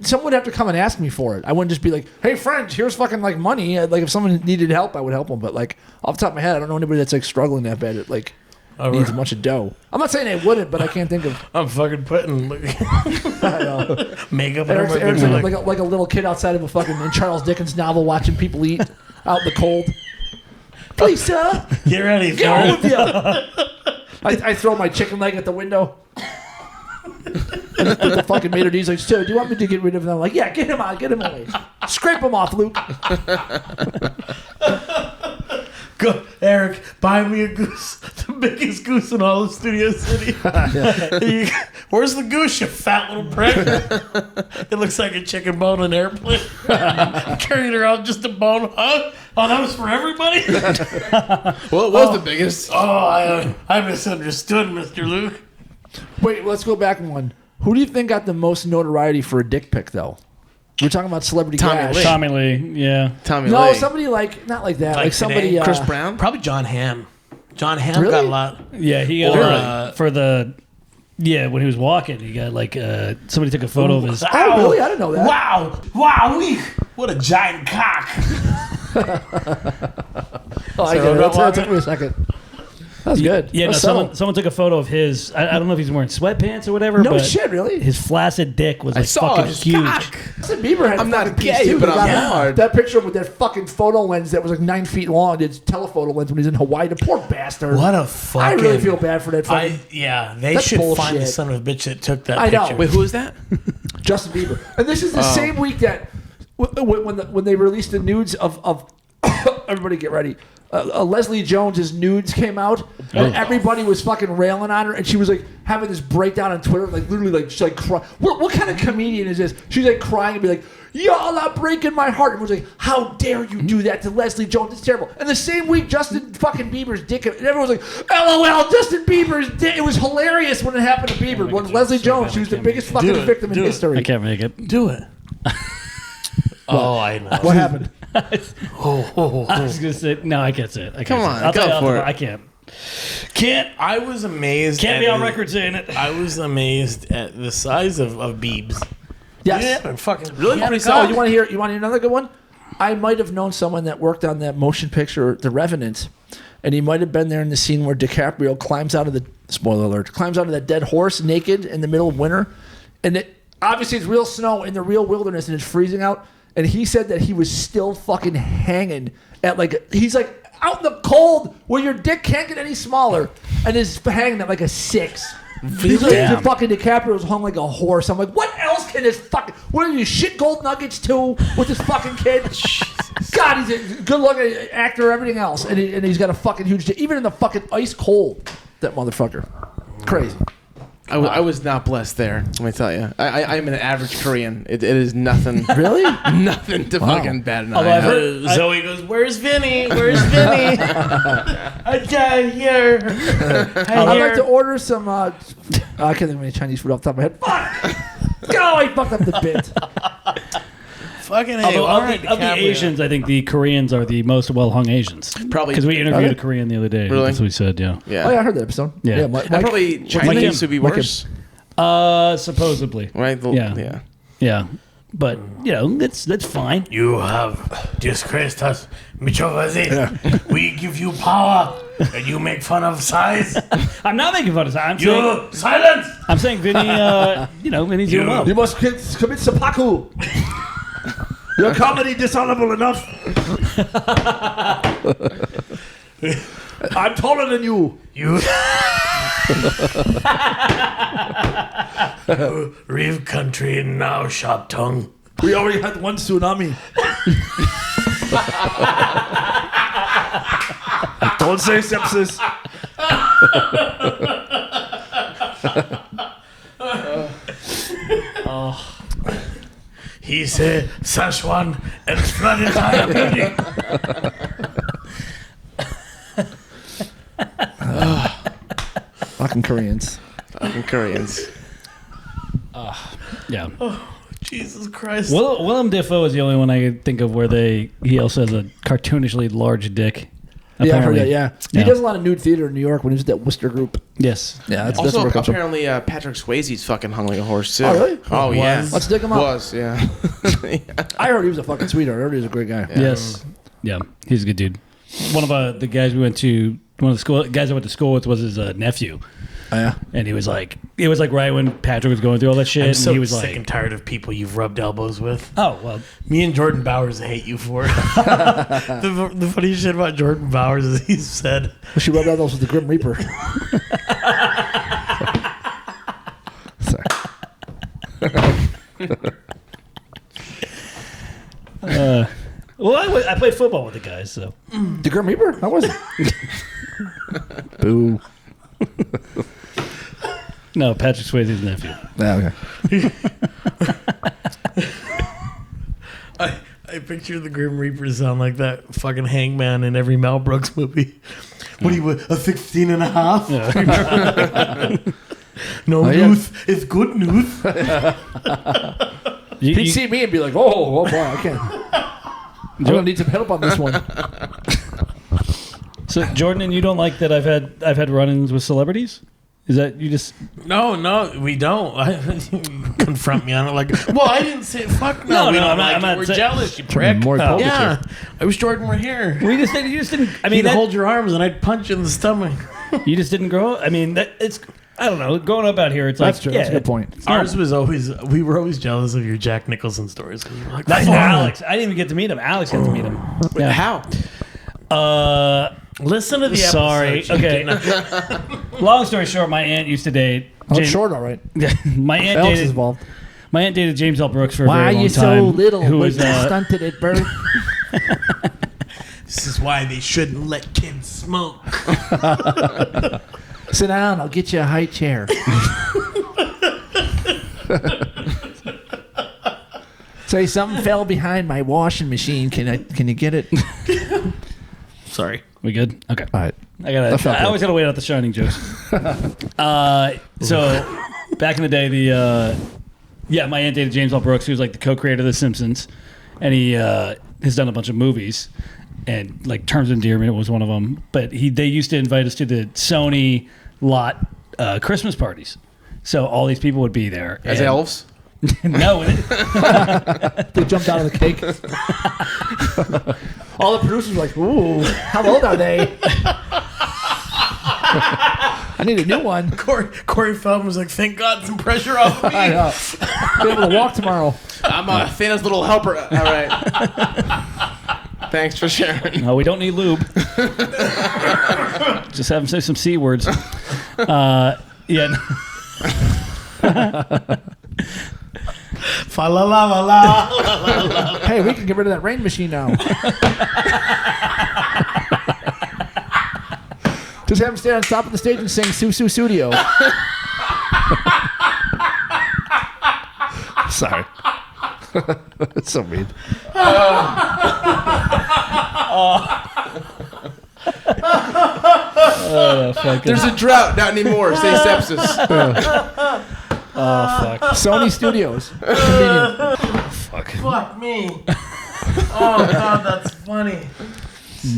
someone would have to come and ask me for it. I wouldn't just be like, hey, friend, here's fucking, like, money. Like, if someone needed help, I would help them. But, like, off the top of my head, I don't know anybody that's, like, struggling that bad at, like, needs a bunch of dough. I'm not saying they wouldn't, but I can't think of... I'm fucking putting makeup on Eric's like a little kid outside of a fucking Charles Dickens novel watching people eat out in the cold. Please, sir. Get ready, Get on with you. I throw my chicken leg at the window. And the fucking maitre d's like, so do you want me to get rid of them? I'm like, yeah, get him out, get him away. Scrape him off, Luke. Go, Eric, buy me a goose. The biggest goose in all of Studio City. Where's the goose, you fat little prick? It looks like a chicken bone in an airplane. Carrying her out just a bone. Huh? Oh, that was for everybody? What was the biggest? Oh, I misunderstood, Mr. Luke. Wait, let's go back one. Who do you think got the most notoriety for a dick pic, though? We're talking about celebrity Tommy gash. Lee. Tommy Lee, yeah. Tommy No, Lee. somebody like, not like that. Like Like somebody... today? Chris Brown? Probably John Hamm. John Hamm Really? got a lot. Yeah, he got Or, for the... Yeah, when he was walking, he got like... somebody took a photo of his... Oh, really? I didn't know that. Wow, what a giant cock. Oh, I get it. That took me a second. That was good. Yeah, no, That's subtle. someone took a photo of his... I don't know if he's wearing sweatpants or whatever, No but shit, really? his flaccid dick was I like saw fucking his huge. cock. Justin Bieber had I'm a not fucking piece gay, too. but He I'm got hard. that picture with that fucking photo lens that was like 9 feet long. It's telephoto lens when he's in Hawaii. The poor bastard. What a I fucking... really feel bad for that fucking they That's should find the bullshit. son of a bitch that took that I know. picture. Wait, who is that? Justin Bieber. And this is the same week that when they released the nudes of everybody get ready. Leslie Jones's nudes came out, and everybody was fucking railing on her, and she was like having this breakdown on Twitter, like literally like just like cry. What kind of comedian is this? She's like crying and be like, "Y'all are breaking my heart." And was like, "How dare you do that to Leslie Jones? It's terrible." And the same week, Justin fucking Bieber's dick, and everyone was like, "LOL, Justin Bieber's dick." It was hilarious when it happened to Bieber. When Leslie Jones, she was the biggest fucking Do it. victim in Do it. history. I can't make it. Do it. I know. What happened? I was gonna say no. I can't say it. I can't Come say on, it. I'll go tell you for after. it. I can't. I was amazed. Can't at be on the- record saying it. I was amazed at the size of Biebs. Yes. Yeah, fucking Really? yeah, Pretty Oh, solid. you want to hear another good one? I might have known someone that worked on that motion picture, The Revenant, and he might have been there in the scene where DiCaprio climbs out of the spoiler alert, climbs out of that dead horse naked in the middle of winter, and obviously it's real snow in the real wilderness and it's freezing out. And he said that he was still fucking hanging at he's like out in the cold where your dick can't get any smaller, and is hanging at like a 6. He's like, the fucking DiCaprio's hung like a horse. I'm like, what else can this fucking... What are you, shit gold nuggets too with this fucking kid? God, he's a good-looking actor, everything else. And he's got a fucking huge dick. Even in the fucking ice cold, that motherfucker. Crazy. I was not blessed there. Let me tell you, I'm an average Korean. It is nothing. Really? Nothing to fucking bad. Although I've heard- Zoe goes, "Where's Vinny? Where's Vinny?" I got here. I'd like to order some... I can't think of any Chinese food off the top of my head. Fuck! Oh, I fucked up the bit. Fucking hey, Although all of, right, the, of the DiCaprio. Asians, I think the Koreans are the most well-hung Asians. Probably Because we interviewed a Korean the other day. Really? That's what we said, yeah. Yeah. Oh, yeah, I heard that episode. Yeah. Mike, And probably Chinese would be Mike- worse, Supposedly. right? Yeah. Yeah. But you know, that's fine. You have disgraced us, Michovazi. We give you power, and you make fun of size. I'm not making fun of that. Silence. I'm saying Vinny. Vinny's doing well. You must commit seppuku. Your comedy dishonorable enough. I'm taller than you. You Reeve country now, sharp tongue. We already had one tsunami. Don't say sepsis. He said Szechuan and flood entire building. Fucking Koreans. Yeah. Jesus Christ. Willem Dafoe is the only one I could think of where he also has a cartoonishly large dick. Yeah, I've heard that, Apparently. He does a lot of nude theater in New York when he was at that Worcester group. Yes. Yeah, that's Also, where it comes from. apparently, Patrick Swayze's fucking hung like a horse too. Oh, really? Oh, yeah. Let's dig him up. Was, yeah. I heard he was a fucking sweetheart. I heard he was a great guy. Yes. Yeah. He's a good dude. One of the guys we went to, one of the guys I went to school with was his nephew. Oh, yeah. And it was like right when Patrick was going through all that shit. I'm so and he was sick like, and tired of people you've rubbed elbows with. oh, well. Me and Jordan Bowers hate you for it. The funny shit about Jordan Bowers is he said, She rubbed elbows with the Grim Reaper. Sorry. Well, I played football with the guys, so. The Grim Reaper? How was it? Boo. No, Patrick Swayze's nephew. Yeah, okay. I picture the Grim Reaper sound like that fucking hangman in every Mel Brooks movie. What he was, a 16 and a half? Yeah. No yeah. news. It's good news. He'd see me and be like, oh boy, I can't. I'm going to need some help on this one. So, Jordan, and you don't like that I've had run-ins with celebrities? Is that you just... No, we don't. Confront me on it like, well, I didn't say fuck no. No, I'm I'm not we're saying- jealous, you prick. More Oh, Yeah, I wish Jordan were here. Well, you just didn't... I mean, He'd hold your arms and I'd punch you in the stomach. you just didn't grow up? I mean, it's... I don't know. Growing up out here, it's That's like... true. Yeah, That's a good point. Ours was always, we were always jealous of your Jack Nicholson stories. 'Cause you were like, That's "Fuck." Alex. I didn't even get to meet him. Alex got to meet him. Yeah. How? Listen to the episode. Sorry. Okay. Long story short, my aunt used to date... Oh, it's short, all right. my aunt Alex is dated... involved. My aunt dated James L. Brooks for a Why very are long you time. so little? Who Was was... stunted at birth? This is why they shouldn't let kids smoke. Sit down. I'll get you a high chair. Say something fell behind my washing machine. Can you get it? Sorry. We good? Okay. All right. I always gotta wait out the shining jokes. So back in the day, my aunt dated James L. Brooks, who was like the co-creator of The Simpsons, and he has done a bunch of movies, and like Terms of Endearment was one of them. But they used to invite us to the Sony lot Christmas parties, so all these people would be there As and- elves? No, They jumped out of the cake. All the producers were like, ooh, how old are they? I need a new one. Corey Feldman was like, thank God some pressure off me. I know. Be able to walk tomorrow. I'm Thanos' little helper. All right. Thanks for sharing. no, we don't need lube. Just have him say some C words. Yeah. Fa la la la la. Hey, we can get rid of that rain machine now. Just have him stand on top of the stage and sing Susu Studio. Sorry. That's so mean. There's a drought. Not anymore. Say sepsis. Oh fuck. Sony Studios. Convenient. Fuck me. Oh God, that's funny.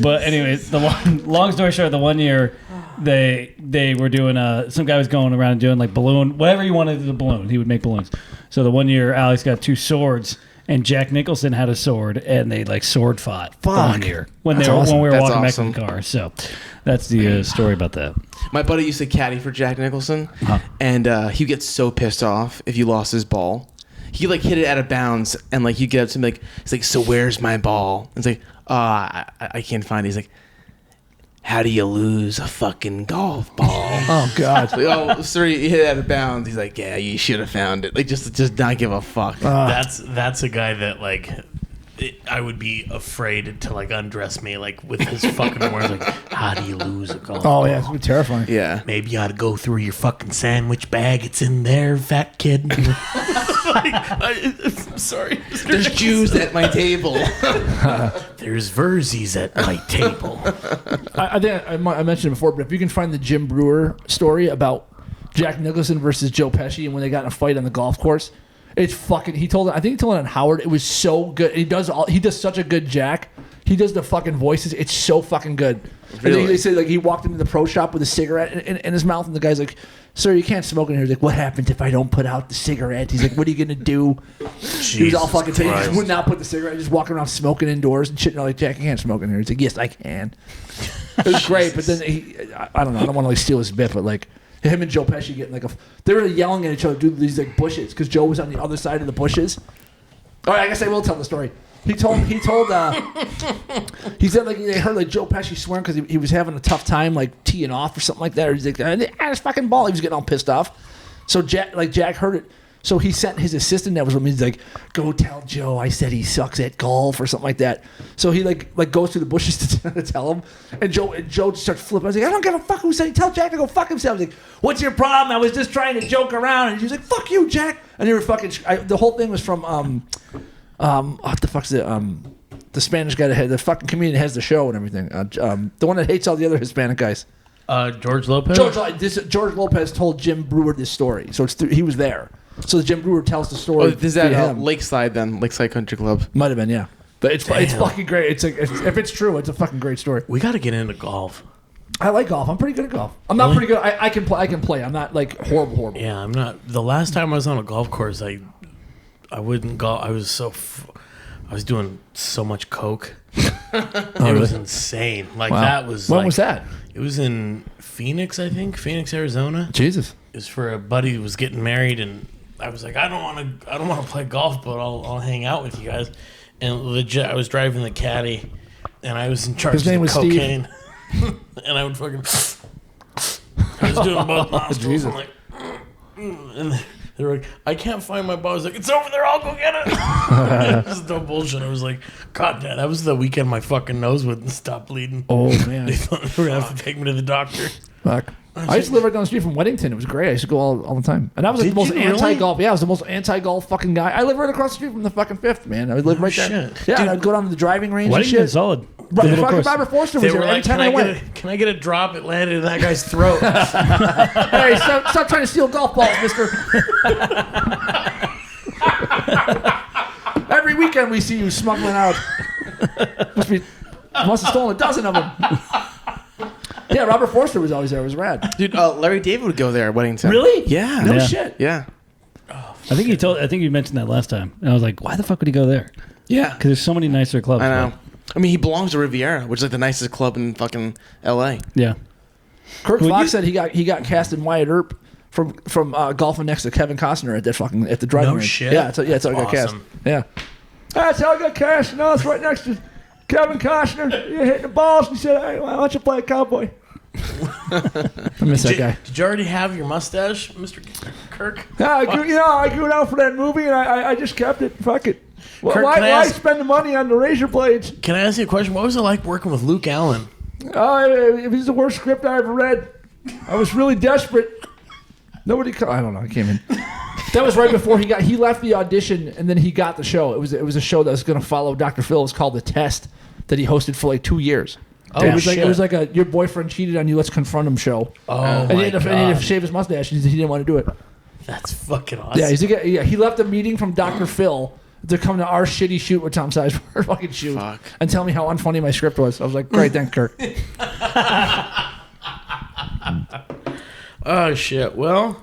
But anyways, the long story short, the one year they were doing some guy was going around and doing like balloon, whatever you wanted to the balloon, he would make balloons. So the one year Alex got 2 swords, and Jack Nicholson had a sword, and they like sword fought the one year when That's when awesome. we were That's walking awesome. back to the car. So that's the story about that. My buddy used to caddy for Jack Nicholson, and he gets so pissed off if you lost his ball. He like hit it out of bounds, and like you get up to him like, he's like, so where's my ball? It's like, I can't find it. He's like, how do you lose a fucking golf ball? Oh God. Like, oh, sorry, you hit it out of bounds. He's like, yeah, you should have found it. Like just not give a fuck. That's a guy that like I would be afraid to like undress me like with his fucking words like, how do you lose a golf Oh ball? yeah, it's terrifying. Yeah. Maybe you ought to go through your fucking sandwich bag. It's in there, fat kid. I'm sorry. There's Jews at my table. There's Verzies at my table. I think I mentioned it before, but if you can find the Jim Brewer story about Jack Nicholson versus Joe Pesci and when they got in a fight on the golf course, it's fucking. I think he told it on Howard. It was so good. He does such a good Jack. He does the fucking voices. It's so fucking good. Really? And they say like he walked into the pro shop with a cigarette in his mouth, and the guy's like, "Sir, you can't smoke in here." He's like, "What happens if I don't put out the cigarette?" He's like, "What are you gonna do?" He was all fucking taking. He would not put the cigarette. Just walking around smoking indoors and shit. And I'm like, "Jack, you can't smoke in here." He's like, "Yes, I can." It was great, but then I don't know. I don't want to like steal his bit, but like him and Joe Pesci getting like they were yelling at each other through these like bushes because Joe was on the other side of the bushes. All right, I guess I will tell the story. He said like they heard like Joe Pesci swearing because he was having a tough time like teeing off or something like that. Or he's like, this fucking ball. He was getting all pissed off. So Jack heard it. So he sent his assistant that was with me. He's like, go tell Joe I said he sucks at golf or something like that. So he like goes through the bushes to tell him. And Joe just starts flipping. I was like, I don't give a fuck who said he. Tell Jack to go fuck himself. He's like, what's your problem? I was just trying to joke around. And he was like, fuck you, Jack. And they were fucking. The whole thing was from what the fuck's the Spanish guy that had the fucking comedian that has the show and everything. The one that hates all the other Hispanic guys. George Lopez. George Lopez told Jim Brewer this story, so he was there. So Jim Brewer tells the story. Oh, is that via him. Lakeside then? Lakeside Country Club. Might have been, yeah. But it's fucking great. It's like if it's true, it's a fucking great story. We got to get into golf. I like golf. I'm pretty good at golf. I'm not pretty good. I can play. I can play. I'm not like horrible. Yeah, I'm not. The last time I was on a golf course, I wouldn't golf. I was doing so much coke. It was insane. Like that was. When like, was that? It was in Phoenix, I think. Phoenix, Arizona. Jesus. It was for a buddy who was getting married, and I was like, I don't want to play golf, but I'll hang out with you guys. And legit, I was driving the caddy, and I was in charge His name of was the Steve. cocaine. And I would fucking. I was doing both nostrils. Jesus. I'm like, and they were like, I can't find my ball. I was like, it's over there. I'll go get it. This is no bullshit. I was like, God, damn, that was the weekend my fucking nose wouldn't stop bleeding. Oh man. They thought they were gonna have to take me to the doctor. Fuck. I used to live right down the street from Weddington. It was great. I used to go all the time. And I was like Did the most you really? anti-golf. Yeah, I was the most anti-golf fucking guy. I live right across the street from the fucking Fifth, man. I would live right there. shit. Yeah, and I'd go down to the driving range and Weddington's shit. solid. Right, The little fucking course. Robert Forster They was were there like, anytime I went. can I get a drop? It landed in that guy's throat. Hey, stop trying to steal golf balls, mister. Every weekend we see you smuggling out. Must have stolen a dozen of them. Yeah, Robert Forster was always there. It was rad. Dude, Larry David would go there at Weddington. Really? Yeah. No Yeah. shit. Yeah. I think you mentioned that last time, and I was like, why the fuck would he go there? Yeah. Because there's so many nicer clubs. I know. man. I mean, he belongs to Riviera, which is like the nicest club in fucking L.A. Yeah. Kirk Well, Fox you- said he got cast in Wyatt Earp from golfing next to Kevin Costner at the driving No range. shit? Yeah, that's how I got cast. Awesome. Yeah. That's how I got cast. No, it's right next to Kevin Costner. You're hitting the balls. And he said, hey, why don't you play a cowboy? I miss that guy. Did you already have your mustache, Mr. Kirk? Yeah, I grew it out for that movie, and I just kept it. Fuck it. Well, Kirk, why can I ask- spend the money on the razor blades? Can I ask you a question? What was it like working with Luke Allen? It was the worst script I ever read. I was really desperate. I don't know. I came in. That was right before he left the audition, and then he got the show. It was a show that was going to follow Dr. Phil. It was called The Test that he hosted for like 2 years. Oh, it was shit. like a your boyfriend cheated on you. Let's confront him show. Oh, and my he had God. to shave his mustache. He didn't want to do it. That's fucking awesome. Yeah, he left a meeting from Dr. Phil to come to our shitty shoot with Tom Sizemore fucking shoot Fuck. and tell me how unfunny my script was. I was like, great, thanks, Kirk. Oh, shit. Well,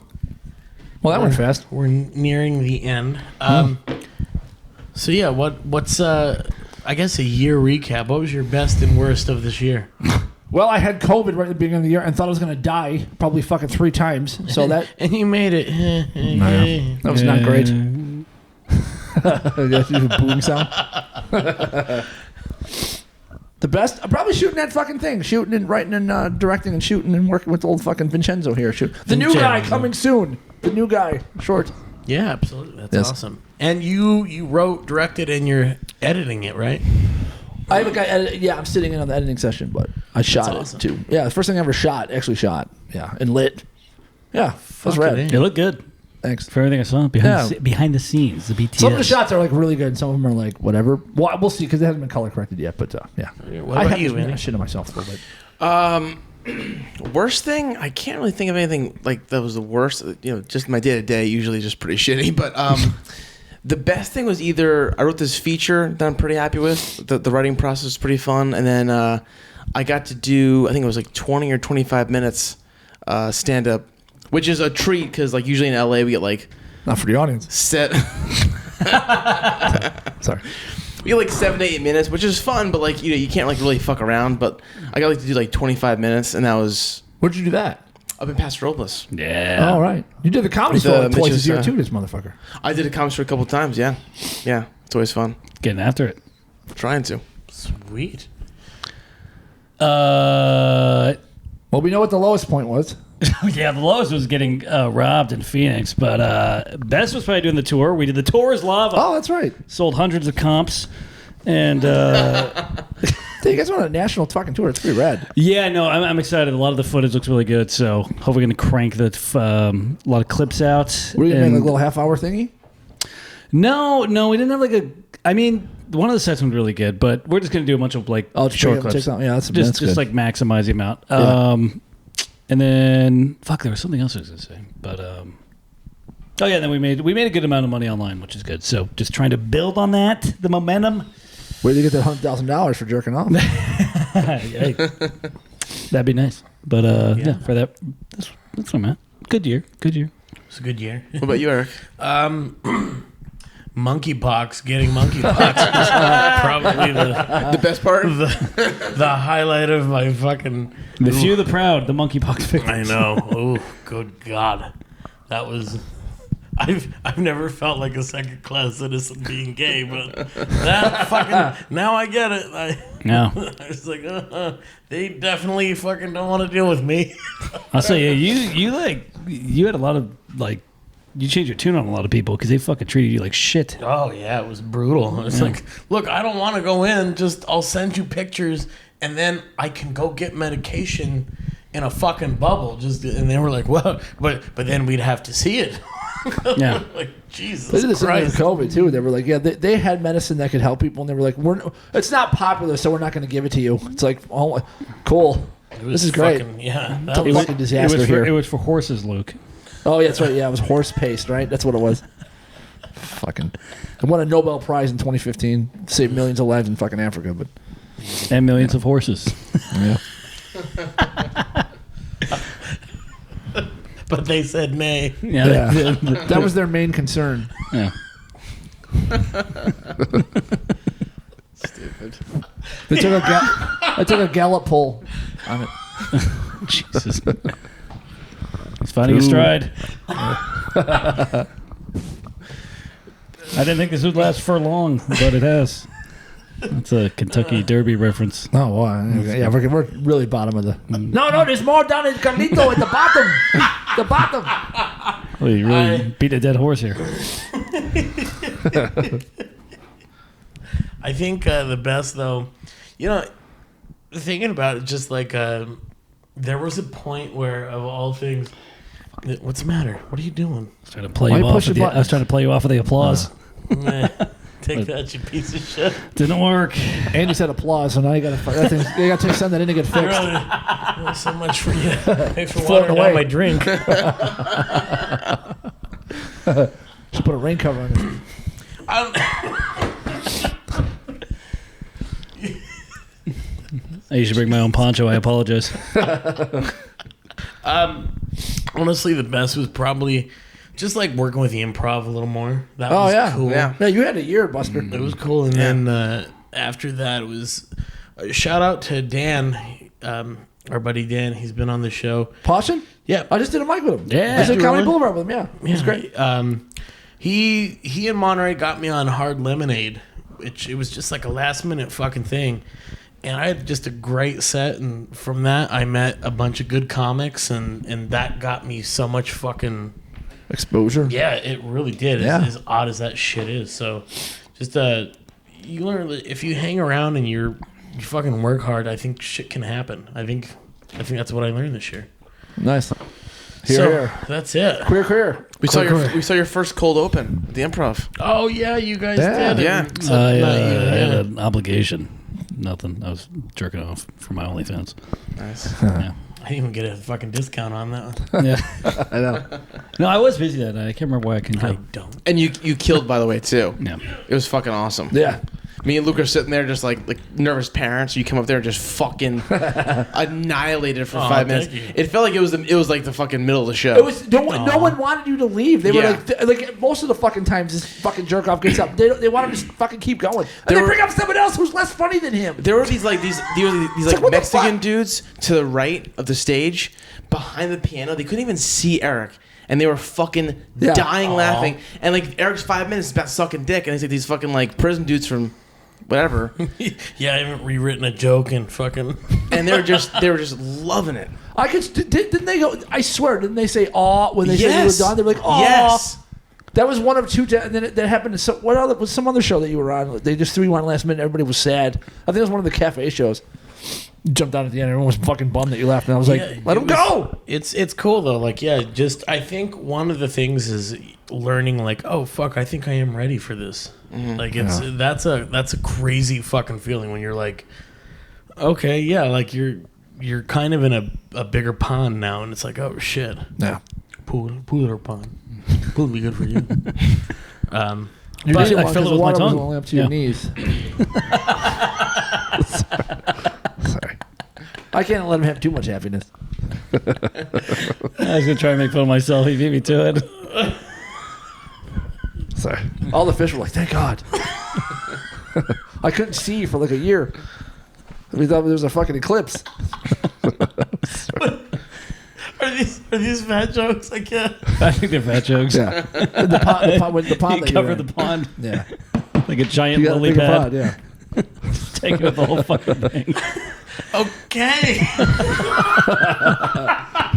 Well, that went fast. We're nearing the end. So yeah, what's I guess a year recap. What was your best and worst of this year? Well, I had COVID right at the beginning of the year and thought I was going to die probably fucking 3 times. So that and you made it. that was not great. That's a boom sound. The best, I'm probably shooting that fucking thing, shooting and writing and directing and shooting and working with old fucking Vincenzo here. The new guy coming soon. The new guy, short. Yeah, absolutely. That's awesome. And you wrote, directed, and you're editing it, right? I have a guy. Yeah, I'm sitting in on the editing session, but I shot it too. Yeah, the first thing I ever shot, actually shot. Yeah, and lit. Yeah, that's rad. It looked good. Thanks. For everything I saw behind the scenes, the BTS. Some of the shots are like really good, and some of them are like whatever. Well, we'll see because they haven't been color corrected yet. But yeah, what about you, Vinny? I shit on myself a little bit. Worst thing? I can't really think of anything like that was the worst. Just my day to day usually just pretty shitty. But the best thing was either I wrote this feature that I'm pretty happy with. The writing process was pretty fun, and then I got to do I think it was like 20 or 25 minutes stand up. Which is a treat because, like, usually in LA we get like not for the audience. Sorry, we get like 7 to 8 minutes, which is fun, but like you can't like really fuck around. But I got like to do like 25 minutes, and that was. Where'd you do that? Up in Paso Robles. Yeah. All right. You did the comedy store like twice this year too, this motherfucker. I did a comedy store a couple times. Yeah, it's always fun. Getting after it. Trying to. Sweet. Well, we know what the lowest point was. Yeah, the lowest was getting robbed in Phoenix, but best was probably doing the tour. We did the tour as lava. Oh, that's right. Sold hundreds of comps, and you guys went on a national fucking tour. It's pretty rad. Yeah, no, I'm excited. A lot of the footage looks really good, so hopefully we're gonna crank a lot of clips out. Were you gonna make like a little half-hour thingy? No, we didn't have like a. I mean, one of the sets was really good, but we're just gonna do a bunch of like short clips. Yeah, that's just good. like maximize the amount. Yeah. And then there was something else I was gonna say, but oh yeah, then we made a good amount of money online, which is good. So just trying to build on that, the momentum. Where did you get that $100,000 for jerking off? Hey, that'd be nice. But yeah, for that, that's what I'm at. Good year. It's a good year. What about you, Eric? Monkeypox, getting monkeypox was probably the best part. The highlight of my fucking. The few, the proud, the monkeypox victims. I know. Oh, good God, that was. I've never felt like a second class citizen being gay, but that fucking now I get it. I was like, they definitely fucking don't want to deal with me. I'll say you had a lot of like. You changed your tune on a lot of people because they fucking treated you like shit. Oh, yeah, it was brutal. It's like, look, I don't want to go in. Just, I'll send you pictures, and then I can go get medication in a fucking bubble. And they were like, well, but then we'd have to see it. Yeah. Like, Jesus They did this Christ. in COVID, too. They were like, yeah, they had medicine that could help people, and they were like, it's not popular, so we're not going to give it to you. It's like, oh, cool. This is great. Fucking, yeah. It's a fucking disaster here. It was for horses, Luke. Oh, yeah, that's right. Yeah, it was horse paste, right? That's what it was. Fucking. I won a Nobel Prize in 2015. Saved millions of lives in fucking Africa, but. And millions of horses. Yeah. But they said nay. Yeah. That was their main concern. Yeah. Stupid. They took a Gallup poll on it. Jesus. He's finding his stride. I didn't think this would last for long, but it has. It's a Kentucky Derby reference. Oh, wow. Yeah, we're really bottom of the. No, there's more down in Carlito at the bottom. The bottom. Well, you really beat a dead horse here. I think the best, though, thinking about it, just like there was a point where, of all things, what's the matter? What are you doing? I was trying to play you off with the applause. Take that, you piece of shit. Didn't work. Andy said applause, so now you got to send that in to get fixed. Really, so much for you. Thanks for Floating watering away. down my drink. Just put a rain cover on it. I usually bring my own poncho. I apologize. Honestly, the best was probably just like working with the improv a little more. That Oh was yeah, cool. Yeah, you had a year, Buster. It was cool. And then after that, it was shout out to Dan, our buddy Dan. He's been on the show. Pawson? Yeah. I just did a mic with him. Yeah. I did Did you Comedy really? Boulevard with him. Yeah, it was great. He and Monterey got me on Hard Lemonade, which it was just like a last minute fucking thing. And I had just a great set, and from that I met a bunch of good comics, and that got me so much fucking Exposure. yeah, it really did. Yeah. As odd as that shit is. So just you learn that if you hang around and you fucking work hard, I think shit can happen. I think that's what I learned this year. Nice. So that's it. Queer. We saw your first cold open at the Improv. Oh yeah, you guys Yeah. did. Yeah. And I not you, had yeah. an obligation. Nothing. I was jerking off for my OnlyFans. Nice. Yeah. I didn't even get a fucking discount on that one. Yeah. I know. No, I was busy that night. I can't remember why I couldn't I go. don't. And you killed, by the way, too. Yeah. It was fucking awesome. Yeah. Me and Luke are sitting there just like nervous parents. You come up there and just fucking annihilated for 5 minutes. thank you. It felt like it was like the fucking middle of the show. It was no one wanted you to leave. They Yeah. were like most of the fucking times this fucking jerk off gets up. They want him to just fucking keep going. And There they were- bring up someone else who's less funny than him. There were these like like, what the Mexican fuck? dudes to the right of the stage, behind the piano. They couldn't even see Eric, and they were fucking Yeah. dying laughing. And like Eric's 5 minutes is about sucking dick, and it's like these fucking like prison dudes from whatever, Yeah, I haven't rewritten a joke and fucking. and they were just loving it. I could didn't they go? I swear, didn't they say "aw" when they said you were Yes. done? They were like "aw." Yes. That was one of two, and then that happened to what other was some other show that you were on? They just threw you on last minute. Everybody was sad. I think it was one of the cafe shows. You jumped out at the end. Everyone was fucking bummed that you left, and I was like, Yeah, "Let it him was- go." It's cool though. Like just I think one of the things is learning like, oh fuck, I think I am ready for this. Like that's a crazy fucking feeling when you're like, okay, yeah, like you're kind of in a bigger pond now, and it's like, oh shit, Yeah. pool or pond, pool would be good for you. You But needed I one fill 'cause it the with my water was tongue. only up to your Yeah. knees. Sorry. I can't let him have too much happiness. I was gonna try and make fun of myself. He beat me to it. Sorry. All the fish were like, "Thank God." I couldn't see for like a year. We thought there was a fucking eclipse. Are these fat jokes? I can't. I think they're fat jokes. Yeah. The pond You that cover you're the in. pond Yeah. like a giant You got a lily bigger pad. pond, yeah. Taking up the whole fucking thing. Okay.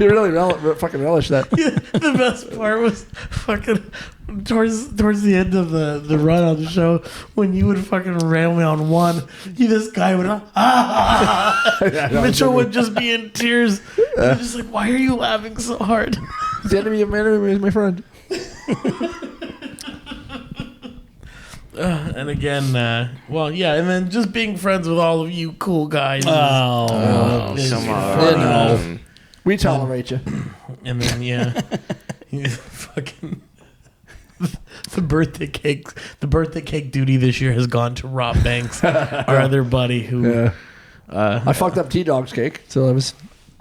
You really fucking relish that. The best part was fucking towards the end of the run on the show when you would fucking rail me on one. This guy would Mitchell would just be in tears. I'm just like, why are you laughing so hard? The enemy of my enemy is my friend. And again, well, yeah, and then just being friends with all of you cool guys. Oh. is come fun. on. We tolerate you. And then yeah, fucking the birthday cake duty this year has gone to Rob Banks, our other buddy who. I fucked up T-Dog's cake, so it was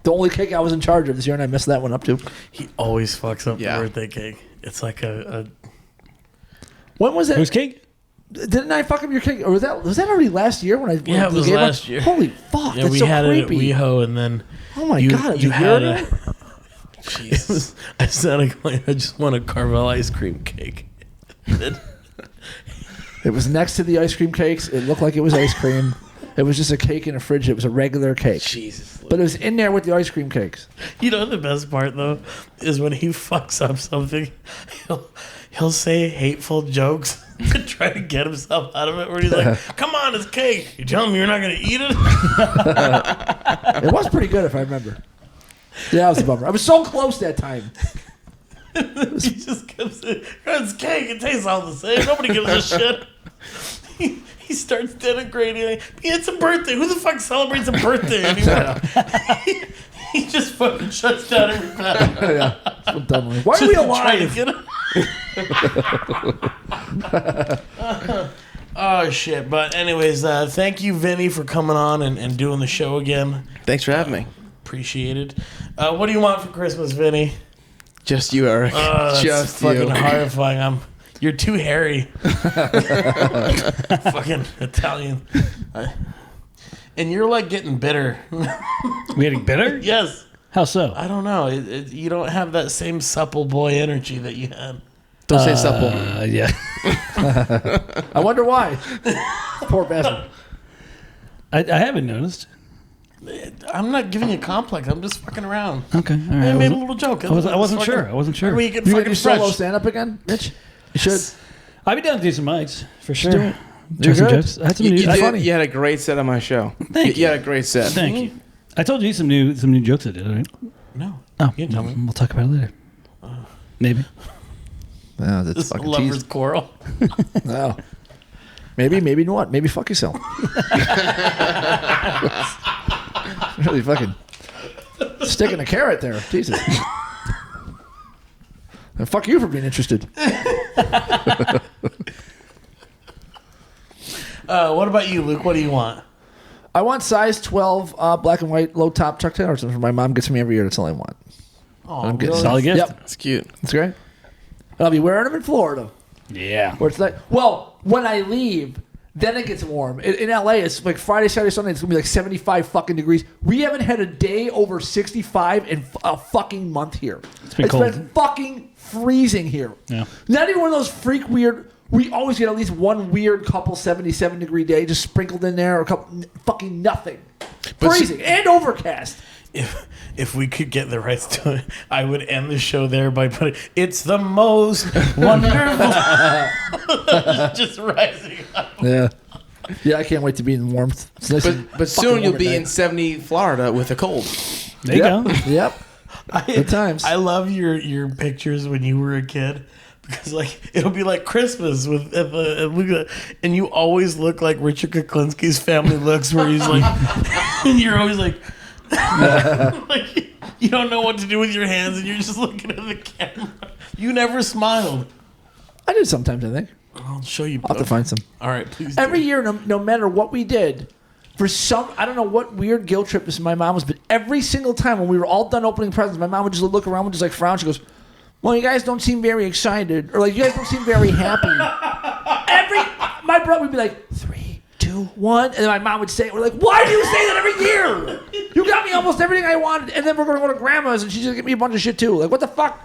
the only cake I was in charge of this year, and I messed that one up too. He always fucks up Yeah. the birthday cake. It's like a When was it? Whose cake? Didn't I fuck up your cake? Or was that already last year when I Yeah, it was gave up? last year. Holy fuck! yeah. That's We so had it at creepy. WeHo, and then Oh my you god! you a year had ago? Jesus. I said I just want a Carvel ice cream cake. It was next to the ice cream cakes. It looked like it was ice cream. It was just a cake in a fridge. It was a regular cake. Jesus. But it was in there with the ice cream cakes. You know the best part though is when he fucks up something, he'll say hateful jokes to try to get himself out of it. Where he's like, "Come on, it's cake. You telling me you're not gonna eat it?" It was pretty good if I remember. Yeah, that was a bummer. I was so close that time. He just kept saying, "It's cake. It tastes all the same. Nobody gives a shit." He starts denigrating. Like, yeah, it's a birthday. Who the fuck celebrates a birthday anymore? He just fucking shuts down every time. Yeah, I'm done with it. Why are Just we to try to alive? get him. Oh shit! But anyways, thank you, Vinny, for coming on and doing the show again. Thanks for having me. Appreciate it. What do you want for Christmas, Vinny? Just you, Eric. That's Just fucking you. horrifying. You're too hairy. Fucking Italian. And you're like getting bitter. We getting bitter? Yes. How so? I don't know. You don't have that same supple boy energy that you had. Don't say supple. Yeah. I wonder why. Poor bastard. I haven't noticed. I'm not giving you a complex. I'm just fucking around. Okay. All right. I made a little joke. I wasn't sure. I wasn't sure. We get You gonna fucking do solo fresh. stand up again, Mitch? You should. I'd be down to do some mics for sure. do it. Try You're some good. jokes. I had some You, new. you, I- did, you had a great set on my show. Thank You had a great set. Thank you. I told you some new jokes I did. Right? No. Oh, You can tell me. We'll talk about it later. Maybe. No, that's This fucking lover's tease. quarrel. No. Maybe not. Maybe fuck yourself. Really fucking sticking a carrot there. Jesus. And fuck you for being interested. What about you, Luke? What do you want? I want size 12 black and white low top Chuck Taylors. My mom gets me every year. That's all I want. Oh, I'm getting Solid gift. Yep. It's cute. That's great. I'll be wearing them in Florida. Yeah. Where it's like, well, when I leave, then it gets warm. In LA, it's like Friday, Saturday, Sunday, it's going to be like 75 fucking degrees. We haven't had a day over 65 in a fucking month here. It's been cold. been fucking freezing here. Yeah. Not even one of those freak weird. We always get at least one weird couple 77 degree day just sprinkled in there, or a couple fucking nothing. But Freezing and overcast. If we could get the rights to it, I would end the show there by putting "It's the most wonderful," just rising up. Yeah. Yeah, I can't wait to be in warmth. It's nice and But soon fucking you'll warm be at in night. 70 Florida with a cold. There you go. Yep. Good times. I love your pictures when you were a kid because like it'll be like Christmas with and you always look like Richard Kuklinski's family looks, where he's like, and you're always like. Like you don't know what to do with your hands, and you're just looking at the camera. You never smiled. I did sometimes, I think. I'll show you. I'll have to find some. All right, please. do. Every year, no matter what we did, for some, I don't know what weird guilt trip this is my mom was, but every single time when we were all done opening presents, my mom would just look around and just like frown. She goes, well, you guys don't seem very excited, or like, you guys don't seem very happy. My brother would be like, 3, 2, 1, and then my mom would say it. We're like, why do you say that every year? You got me almost everything I wanted, and then we're going to go to grandma's, and she's going to get me a bunch of shit too. Like, what the fuck?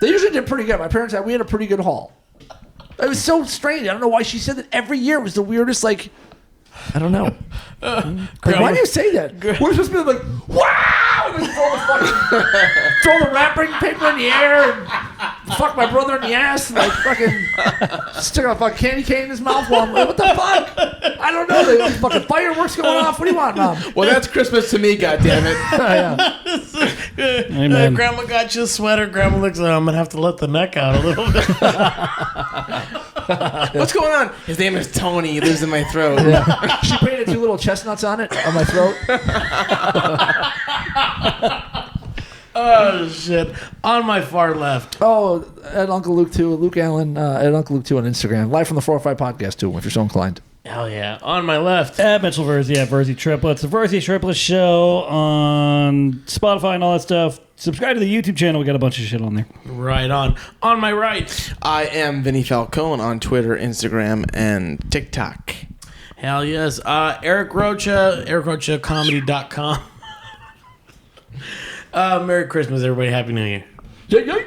They usually did pretty good. My parents we had a pretty good haul. It was so strange. I don't know why she said that every year. It was the weirdest, like, I don't know. Like, why do you say that? We're supposed to be like, wow! And then throw the wrapping paper in the air and fuck my brother in the ass and like fucking stick a fucking candy cane in his mouth while I'm like, what the fuck? I don't know. They got fucking fireworks going off. What do you want, Mom? Well, that's Christmas to me, goddammit. Amen. Grandma got you a sweater. Grandma looks like, I'm gonna have to let the neck out a little bit. What's going on? His name is Tony. He lives in my throat. Yeah. She painted 2 little chestnuts on it, on my throat. Oh shit! On my far left. Oh, at Uncle Luke 2, Luke Allen, at Uncle Luke 2 on Instagram. Live from the 405 podcast too, if you're so inclined. Hell yeah! On my left. At Mitchell Verzi at Verzi Triplets. The Verzi Triplets show on Spotify and all that stuff. Subscribe to the YouTube channel. We got a bunch of shit on there. Right on. On my right. I am Vinny Falcone on Twitter, Instagram, and TikTok. Hell yes. Eric Rocha, EricRochaComedy.com. Merry Christmas, everybody. Happy New Year. Yeah.